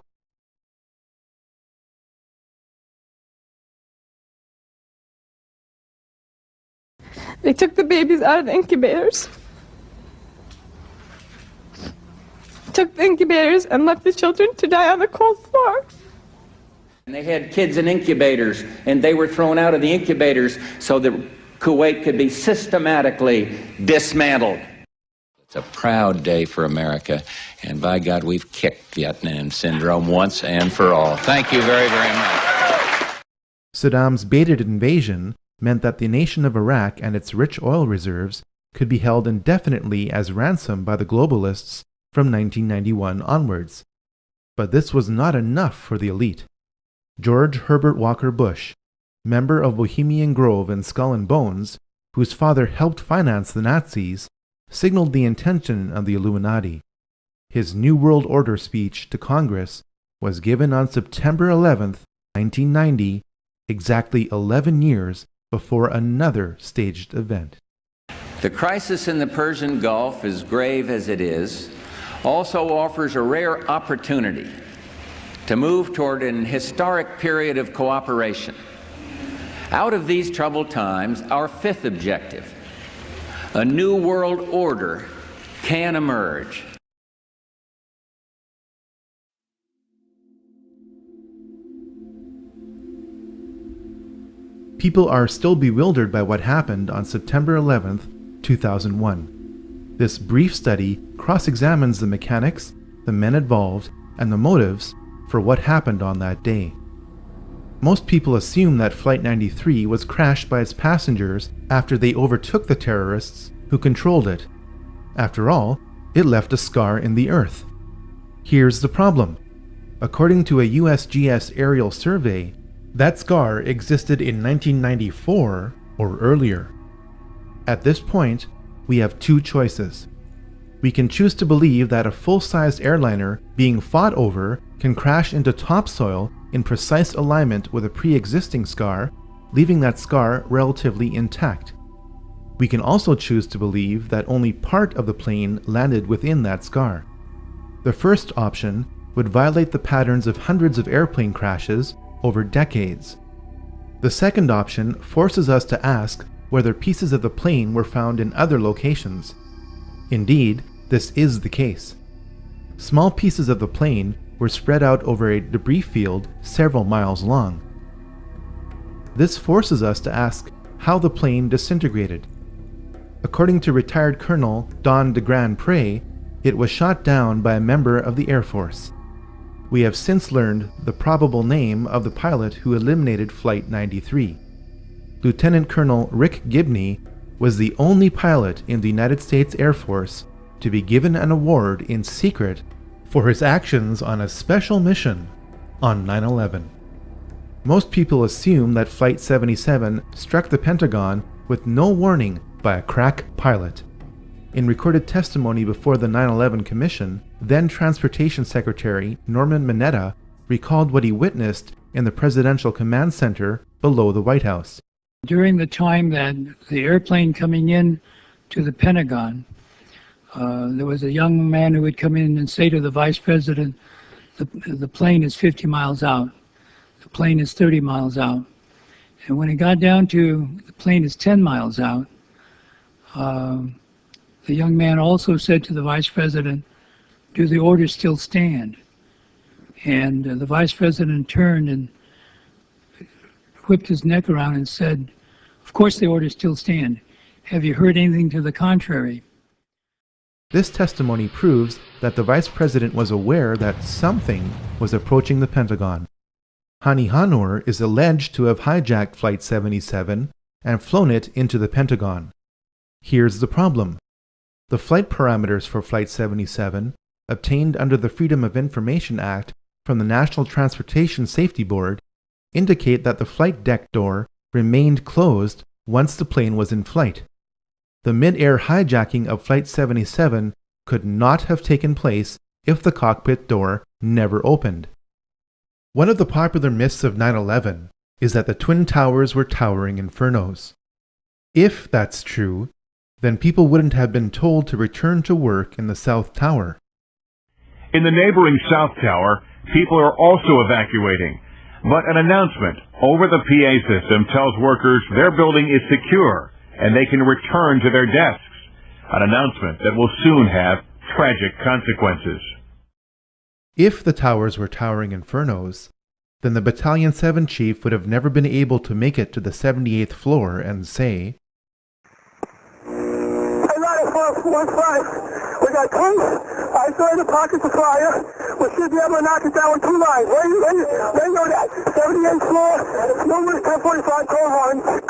They took the babies out of the incubators, took the incubators and left the children to die on the cold floor. And they had kids in incubators, and they were thrown out of the incubators so that Kuwait could be systematically dismantled. It's a proud day for America, and by God, we've kicked Vietnam syndrome once and for all. Thank you very, very much. Saddam's baited invasion meant that the nation of Iraq and its rich oil reserves could be held indefinitely as ransom by the globalists from 1991 onwards. But this was not enough for the elite. George Herbert Walker Bush, member of Bohemian Grove and Skull and Bones, whose father helped finance the Nazis, signaled the intention of the Illuminati. His New World Order speech to Congress was given on September 11, 1990, exactly 11 years before another staged event. The crisis in the Persian Gulf, as grave as it is, also offers a rare opportunity to move toward an historic period of cooperation. Out of these troubled times, our fifth objective, a new world order, can emerge. People are still bewildered by what happened on September 11, 2001. This brief study cross-examines the mechanics, the men involved, and the motives for what happened on that day. Most people assume that Flight 93 was crashed by its passengers after they overtook the terrorists who controlled it. After all, it left a scar in the earth. Here's the problem. According to a USGS aerial survey, that scar existed in 1994 or earlier. At this point, we have two choices. We can choose to believe that a full-sized airliner being fought over can crash into topsoil in precise alignment with a pre-existing scar, leaving that scar relatively intact. We can also choose to believe that only part of the plane landed within that scar. The first option would violate the patterns of hundreds of airplane crashes over decades. The second option forces us to ask whether pieces of the plane were found in other locations. Indeed, this is the case. Small pieces of the plane were spread out over a debris field several miles long. This forces us to ask how the plane disintegrated. According to retired Colonel Don de Grand Pré, it was shot down by a member of the Air Force. We have since learned the probable name of the pilot who eliminated Flight 93. Lieutenant Colonel Rick Gibney was the only pilot in the United States Air Force to be given an award in secret for his actions on a special mission on 9/11. Most people assume that Flight 77 struck the Pentagon with no warning by a crack pilot. In recorded testimony before the 9/11 Commission, then Transportation Secretary Norman Mineta recalled what he witnessed in the Presidential Command Center below the White House. During the time that the airplane coming in to the Pentagon, there was a young man who would come in and say to the Vice President, the plane is 50 miles out, the plane is 30 miles out. And when it got down to the plane is 10 miles out, the young man also said to the Vice President, do the orders still stand? And the Vice President turned and whipped his neck around and said, of course the orders still stand. Have you heard anything to the contrary? This testimony proves that the Vice President was aware that something was approaching the Pentagon. Hani Hannour is alleged to have hijacked Flight 77 and flown it into the Pentagon. Here's the problem. The flight parameters for Flight 77, obtained under the Freedom of Information Act from the National Transportation Safety Board, indicate that the flight deck door remained closed once the plane was in flight. The mid-air hijacking of Flight 77 could not have taken place if the cockpit door never opened. One of the popular myths of 9/11 is that the Twin Towers were towering infernos. If that's true, then people wouldn't have been told to return to work in the South Tower. In the neighboring South Tower, people are also evacuating, but an announcement over the PA system tells workers their building is secure and they can return to their desks, an announcement that will soon have tragic consequences. If the towers were towering infernos, then the Battalion 7 chief would have never been able to make it to the 78th floor and say, We got tanks, isolated pockets of fire. We should be able to knock it down with 2 lines. Where you know that? 78th floor, numerous 1045 call lines.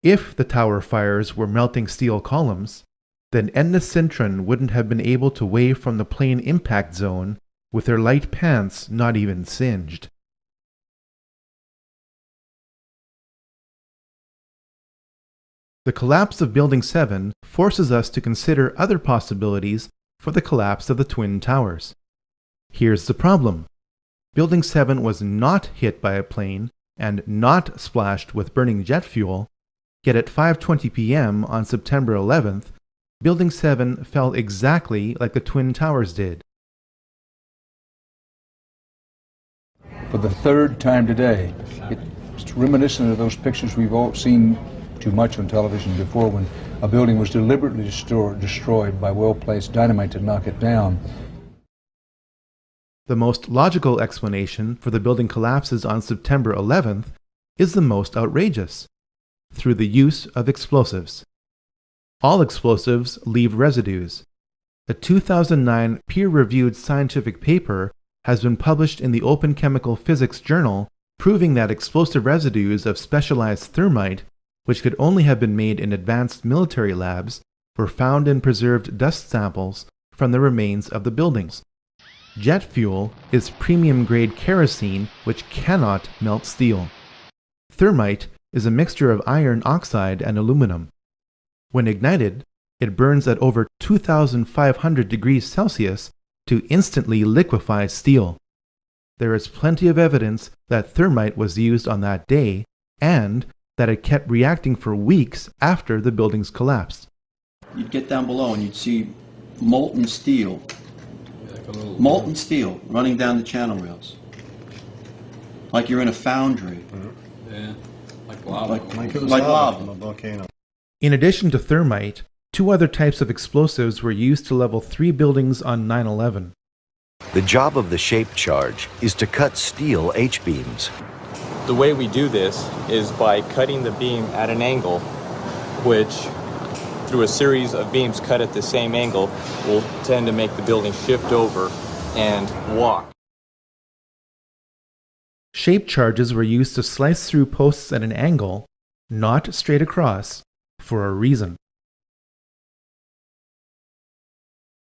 If the tower fires were melting steel columns, then Edna Sintron wouldn't have been able to wave from the plane impact zone with her light pants not even singed. The collapse of Building 7 forces us to consider other possibilities for the collapse of the Twin Towers. Here's the problem. Building 7 was not hit by a plane and not splashed with burning jet fuel, yet at 5:20 p.m. on September 11th, Building 7 fell exactly like the Twin Towers did. For the third time today, it's reminiscent of those pictures we've all seen too much on television before, when a building was deliberately destroyed by well-placed dynamite to knock it down. The most logical explanation for the building collapses on September 11th is the most outrageous: through the use of explosives. All explosives leave residues. A 2009 peer-reviewed scientific paper has been published in the Open Chemical Physics Journal proving that explosive residues of specialized thermite, which could only have been made in advanced military labs, were found in preserved dust samples from the remains of the buildings. Jet fuel is premium-grade kerosene which cannot melt steel. Thermite is a mixture of iron oxide and aluminum. When ignited, it burns at over 2,500 degrees Celsius to instantly liquefy steel. There is plenty of evidence that thermite was used on that day, and that it kept reacting for weeks after the buildings collapsed. You'd get down below and you'd see molten steel running down the channel rails, like you're in a foundry. Yeah, like lava. Like lava from a volcano. In addition to thermite, 2 other types of explosives were used to level 3 buildings on 9/11. The job of the shape charge is to cut steel H-beams. The way we do this is by cutting the beam at an angle, which, through a series of beams cut at the same angle, will tend to make the building shift over and walk. Shape charges were used to slice through posts at an angle, not straight across, for a reason.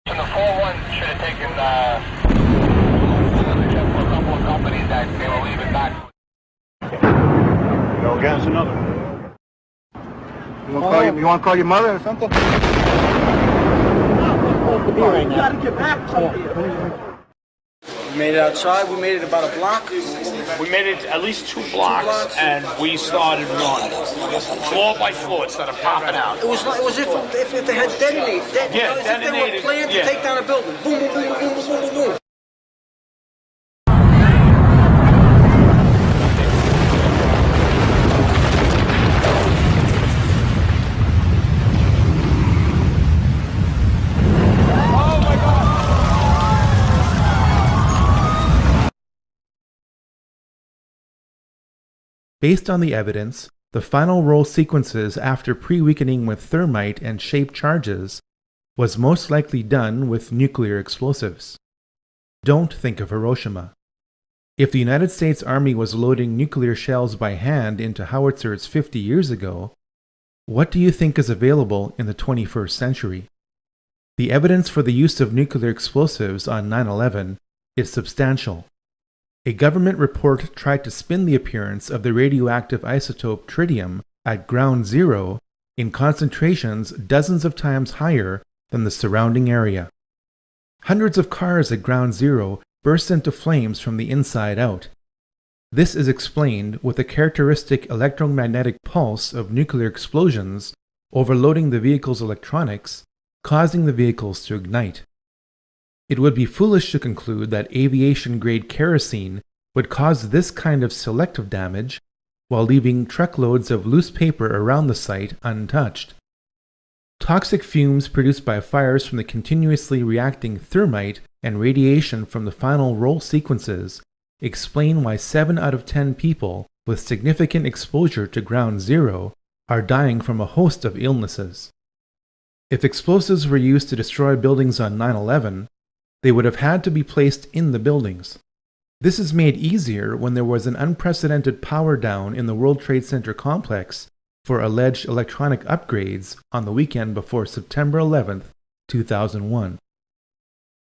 And the 4-1 should have taken a couple of companies that they were leaving back. Go against another. You want to call your mother or something? You gotta get back to We made it outside. We made it about a block. We made it at least 2 blocks, and we started running. Floor by floor, instead of popping out. It was if they had detonated. Yeah, if they were planned to take down a building. Boom, boom, boom, boom, boom, boom, boom, boom. Based on the evidence, the final roll sequences after pre-weakening with thermite and shape charges was most likely done with nuclear explosives. Don't think of Hiroshima. If the United States Army was loading nuclear shells by hand into howitzers 50 years ago, what do you think is available in the 21st century? The evidence for the use of nuclear explosives on 9/11 is substantial. A government report tried to spin the appearance of the radioactive isotope tritium at ground zero in concentrations dozens of times higher than the surrounding area. Hundreds of cars at ground zero burst into flames from the inside out. This is explained with the characteristic electromagnetic pulse of nuclear explosions overloading the vehicle's electronics, causing the vehicles to ignite. It would be foolish to conclude that aviation-grade kerosene would cause this kind of selective damage while leaving truckloads of loose paper around the site untouched. Toxic fumes produced by fires from the continuously reacting thermite and radiation from the final roll sequences explain why 7 out of 10 people with significant exposure to ground zero are dying from a host of illnesses. If explosives were used to destroy buildings on 9/11, they would have had to be placed in the buildings. This is made easier when there was an unprecedented power down in the World Trade Center complex for alleged electronic upgrades on the weekend before September 11, 2001.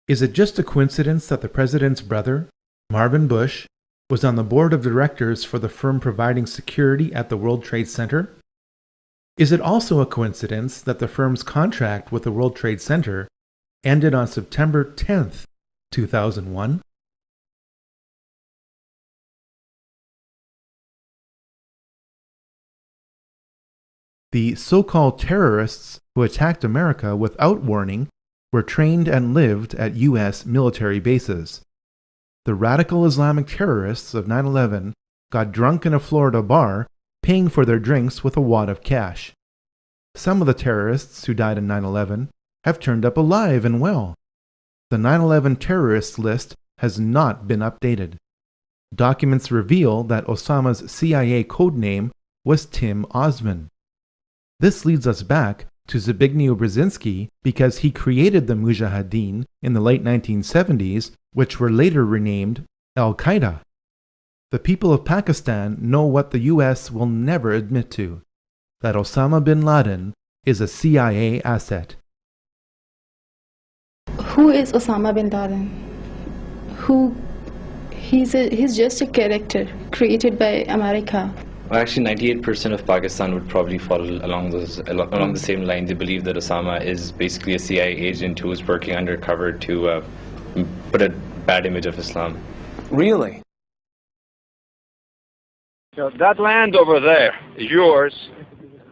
Is it just a coincidence that the president's brother, Marvin Bush, was on the board of directors for the firm providing security at the World Trade Center? Is it also a coincidence that the firm's contract with the World Trade Center ended on September 10, 2001? The so-called terrorists who attacked America without warning were trained and lived at U.S. military bases. The radical Islamic terrorists of 9/11 got drunk in a Florida bar, paying for their drinks with a wad of cash. Some of the terrorists who died in 9/11 have turned up alive and well. The 9/11 terrorists list has not been updated. Documents reveal that Osama's CIA codename was Tim Osman. This leads us back to Zbigniew Brzezinski because he created the Mujahideen in the late 1970s, which were later renamed Al-Qaeda. The people of Pakistan know what the US will never admit to, that Osama bin Laden is a CIA asset. Who is Osama bin Laden? He's just a character created by America. Well, actually, 98% of Pakistan would probably follow along the same line. They believe that Osama is basically a CIA agent who is working undercover to put a bad image of Islam. Really? You know, that land over there is yours.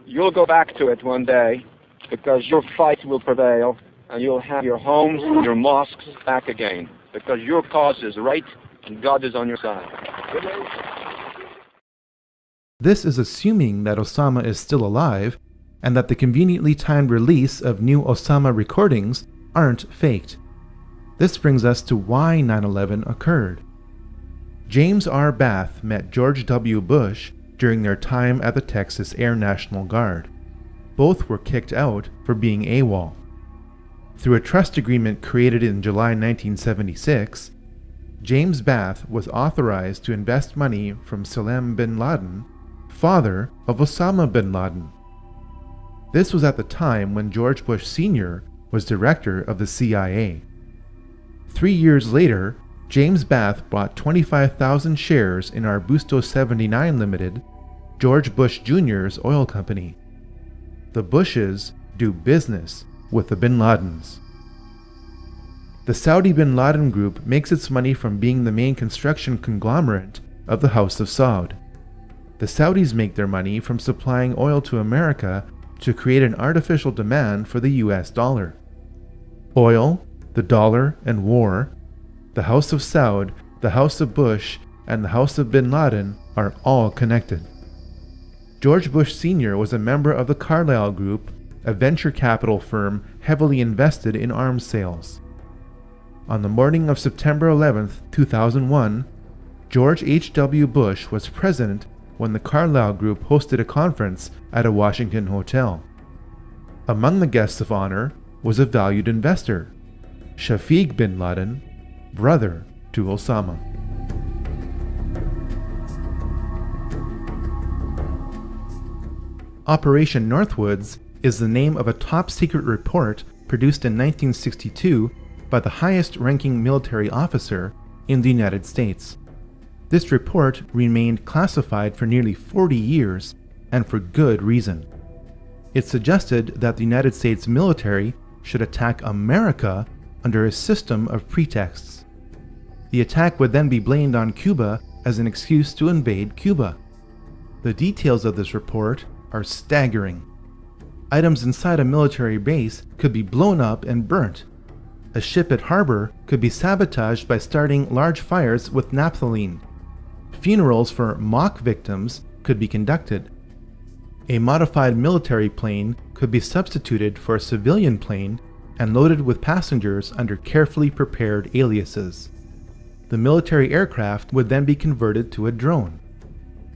You'll go back to it one day because your fight will prevail and you'll have your homes, your mosques back again because your cause is right and God is on your side. This is assuming that Osama is still alive and that the conveniently timed release of new Osama recordings aren't faked. This brings us to why 9/11 occurred. James R. Bath met George W. Bush during their time at the Texas Air National Guard. Both were kicked out for being AWOL. Through a trust agreement created in July 1976, James Bath was authorized to invest money from Salem bin Laden, father of Osama bin Laden. This was at the time when George Bush Sr. was director of the CIA. 3 years later, James Bath bought 25,000 shares in Arbusto 79 Limited, George Bush Jr.'s oil company. The Bushes do business with the bin Ladens. The Saudi bin Laden group makes its money from being the main construction conglomerate of the House of Saud. The Saudis make their money from supplying oil to America to create an artificial demand for the US dollar. Oil, the dollar, and war, the House of Saud, the House of Bush, and the House of bin Laden are all connected. George Bush Sr. was a member of the Carlyle Group, a venture capital firm heavily invested in arms sales. On the morning of September 11, 2001, George H.W. Bush was president when the Carlyle Group hosted a conference at a Washington hotel. Among the guests of honor was a valued investor, Shafiq bin Laden, brother to Osama. Operation Northwoods is the name of a top-secret report produced in 1962 by the highest-ranking military officer in the United States. This report remained classified for nearly 40 years, and for good reason. It suggested that the United States military should attack America under a system of pretexts. The attack would then be blamed on Cuba as an excuse to invade Cuba. The details of this report are staggering. Items inside a military base could be blown up and burnt. A ship at harbor could be sabotaged by starting large fires with naphthalene. Funerals for mock victims could be conducted. A modified military plane could be substituted for a civilian plane and loaded with passengers under carefully prepared aliases. The military aircraft would then be converted to a drone.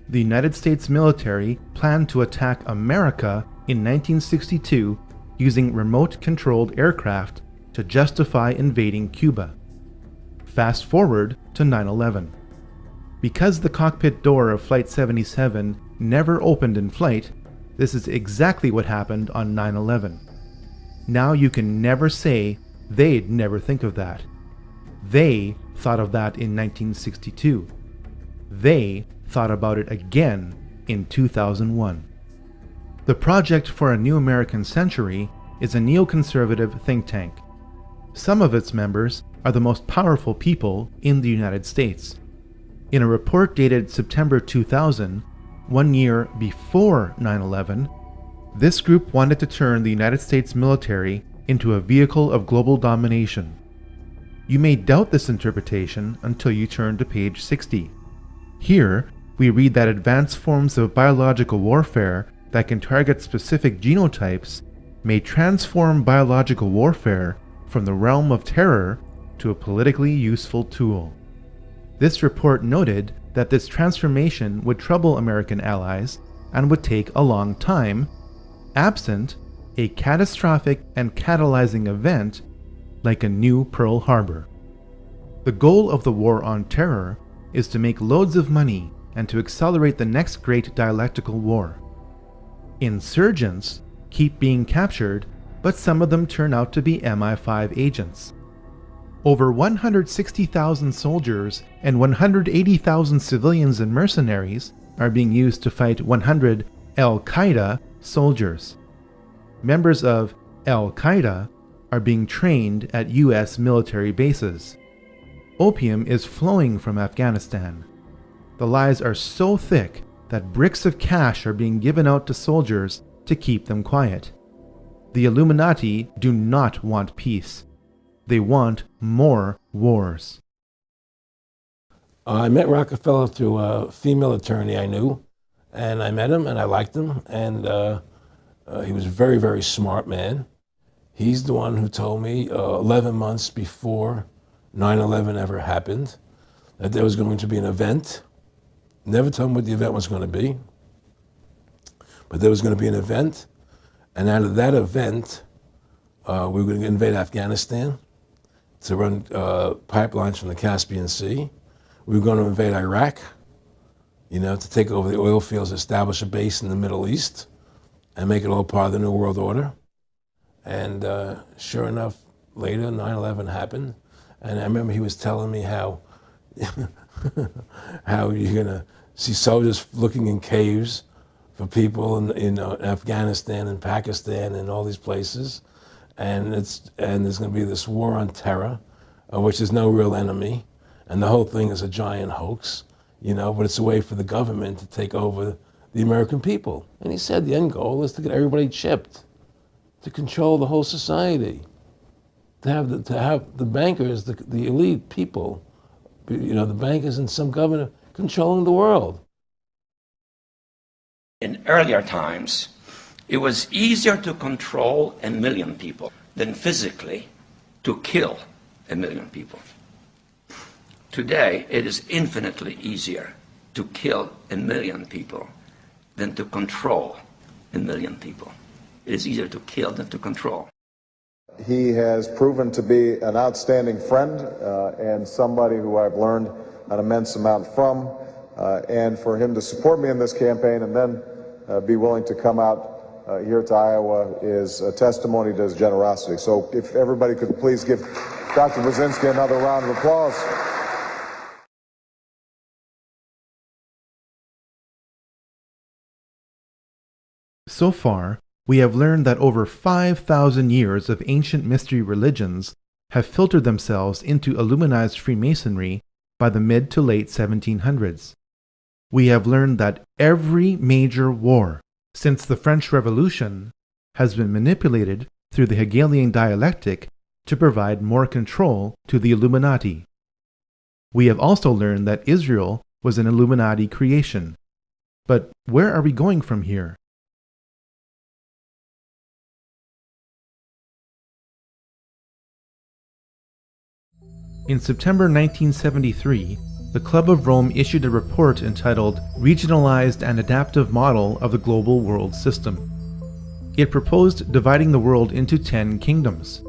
The United States military planned to attack America in 1962 using remote-controlled aircraft to justify invading Cuba. Fast forward to 9/11. Because the cockpit door of Flight 77 never opened in flight, this is exactly what happened on 9/11. Now you can never say they'd never think of that. They thought of that in 1962. They thought about it again in 2001. The Project for a New American Century is a neoconservative think tank. Some of its members are the most powerful people in the United States. In a report dated September 2000, 1 year before 9/11, this group wanted to turn the United States military into a vehicle of global domination. You may doubt this interpretation until you turn to page 60. Here, we read that advanced forms of biological warfare that can target specific genotypes may transform biological warfare from the realm of terror to a politically useful tool. This report noted that this transformation would trouble American allies and would take a long time, absent a catastrophic and catalyzing event like a new Pearl Harbor. The goal of the war on terror is to make loads of money and to accelerate the next great dialectical war. Insurgents keep being captured, but some of them turn out to be MI5 agents. Over 160,000 soldiers and 180,000 civilians and mercenaries are being used to fight 100 Al-Qaeda soldiers. Members of Al-Qaeda are being trained at US military bases. Opium is flowing from Afghanistan. The lies are so thick that bricks of cash are being given out to soldiers to keep them quiet. The Illuminati do not want peace. They want more wars. I met Rockefeller through a female attorney I knew, and I met him and I liked him, and he was a very, very smart man. He's the one who told me 11 months before 9/11 ever happened that there was going to be an event. Never told him what the event was going to be, but there was going to be an event, and out of that event, we were going to invade Afghanistan to run pipelines from the Caspian Sea. We were going to invade Iraq, to take over the oil fields, establish a base in the Middle East, and make it all part of the New World Order. And sure enough, later, 9/11 happened. And I remember he was telling me how you're going to see soldiers looking in caves for people in Afghanistan and Pakistan and all these places. And there's going to be this war on terror, which is no real enemy. And the whole thing is a giant hoax, but it's a way for the government to take over the American people. And he said the end goal is to get everybody chipped, to control the whole society, to have the bankers, the elite people, the bankers and some governor controlling the world. In earlier times, it was easier to control 1 million people than physically to kill 1 million people. Today, it is infinitely easier to kill 1 million people than to control 1 million people. It is easier to kill than to control. He has proven to be an outstanding friend and somebody who I've learned an immense amount from. And for him to support me in this campaign and then be willing to come out here to Iowa is a testimony to his generosity. So if everybody could please give Dr. Brzezinski another round of applause. So far, we have learned that over 5,000 years of ancient mystery religions have filtered themselves into Illuminized Freemasonry by the mid to late 1700s. We have learned that every major war since the French Revolution has been manipulated through the Hegelian dialectic to provide more control to the Illuminati. We have also learned that Israel was an Illuminati creation. But where are we going from here? In September 1973, the Club of Rome issued a report entitled Regionalized and Adaptive Model of the Global World System. It proposed dividing the world into 10 kingdoms.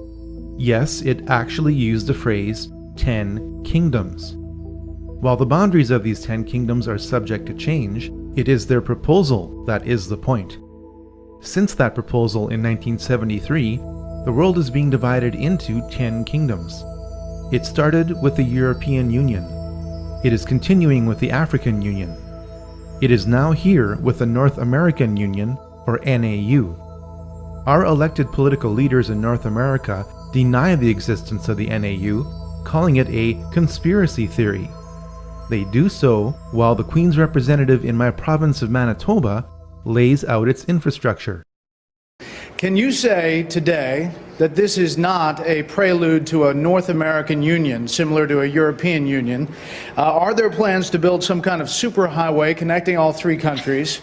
Yes, it actually used the phrase 10 kingdoms. While the boundaries of these 10 kingdoms are subject to change, it is their proposal that is the point. Since that proposal in 1973, the world is being divided into 10 kingdoms. It started with the European Union. It is continuing with the African Union. It is now here with the North American Union, or NAU. Our elected political leaders in North America deny the existence of the NAU, calling it a conspiracy theory. They do so while the Queen's representative in my province of Manitoba lays out its infrastructure. Can you say today that this is not a prelude to a North American Union similar to a European Union? Are there plans to build some kind of superhighway connecting all three countries?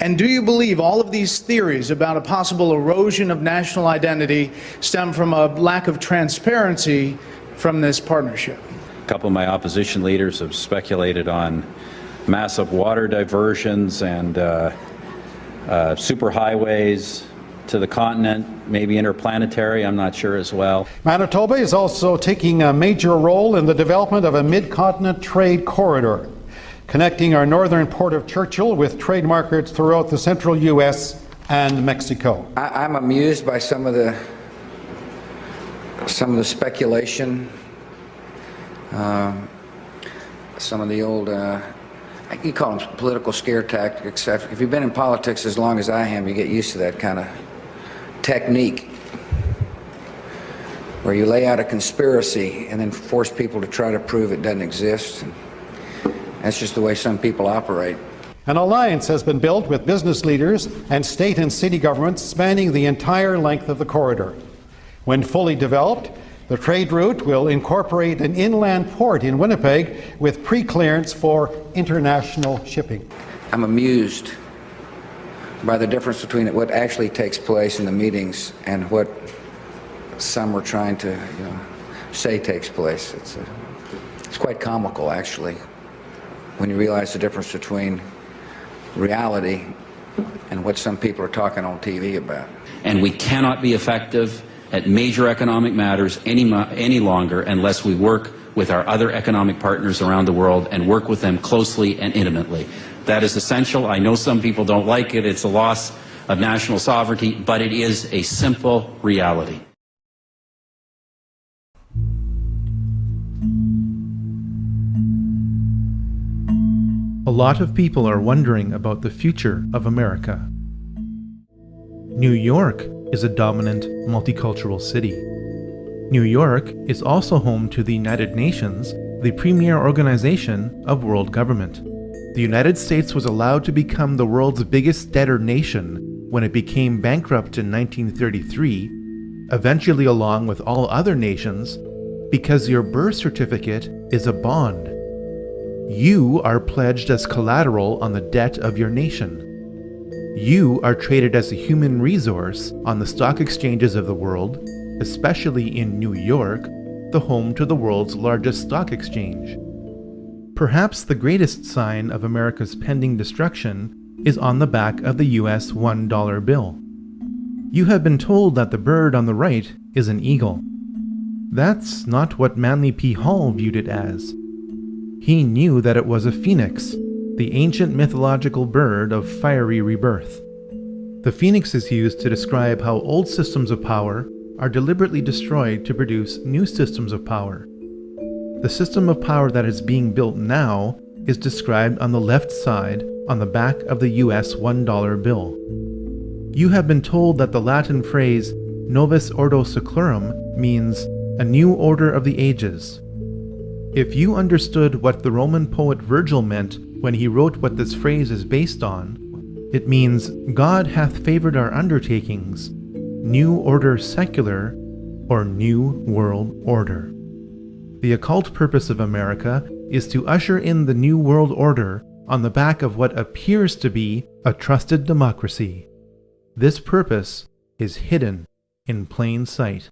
And do you believe all of these theories about a possible erosion of national identity stem from a lack of transparency from this partnership? A couple of my opposition leaders have speculated on massive water diversions and superhighways to the continent, maybe interplanetary, I'm not sure as well. Manitoba is also taking a major role in the development of a mid-continent trade corridor, connecting our northern port of Churchill with trade markets throughout the central U.S. and Mexico. I'm amused by some of the speculation, some of the old, you call them political scare tactics. If you've been in politics as long as I have, you get used to that kind of technique where you lay out a conspiracy and then force people to try to prove it doesn't exist. That's just the way some people operate. An alliance has been built with business leaders and state and city governments spanning the entire length of the corridor. When fully developed, the trade route will incorporate an inland port in Winnipeg with pre-clearance for international shipping. I'm amused by the difference between what actually takes place in the meetings and what some are trying to say takes place. It's quite comical, actually, when you realize the difference between reality and what some people are talking on TV about. And we cannot be effective at major economic matters any longer unless we work with our other economic partners around the world and work with them closely and intimately. That is essential. I know some people don't like it. It's a loss of national sovereignty, but it is a simple reality. A lot of people are wondering about the future of America. New York is a dominant multicultural city. New York is also home to the United Nations, the premier organization of world government. The United States was allowed to become the world's biggest debtor nation when it became bankrupt in 1933, eventually along with all other nations, because your birth certificate is a bond. You are pledged as collateral on the debt of your nation. You are traded as a human resource on the stock exchanges of the world, especially in New York, the home to the world's largest stock exchange. Perhaps the greatest sign of America's pending destruction is on the back of the US $1 bill. You have been told that the bird on the right is an eagle. That's not what Manly P. Hall viewed it as. He knew that it was a phoenix, the ancient mythological bird of fiery rebirth. The phoenix is used to describe how old systems of power are deliberately destroyed to produce new systems of power. The system of power that is being built now is described on the left side on the back of the US $1 bill. You have been told that the Latin phrase Novus Ordo Seclorum means a new order of the ages. If you understood what the Roman poet Virgil meant when he wrote what this phrase is based on, it means God hath favored our undertakings, new order secular, or new world order. The occult purpose of America is to usher in the new world order on the back of what appears to be a trusted democracy. This purpose is hidden in plain sight.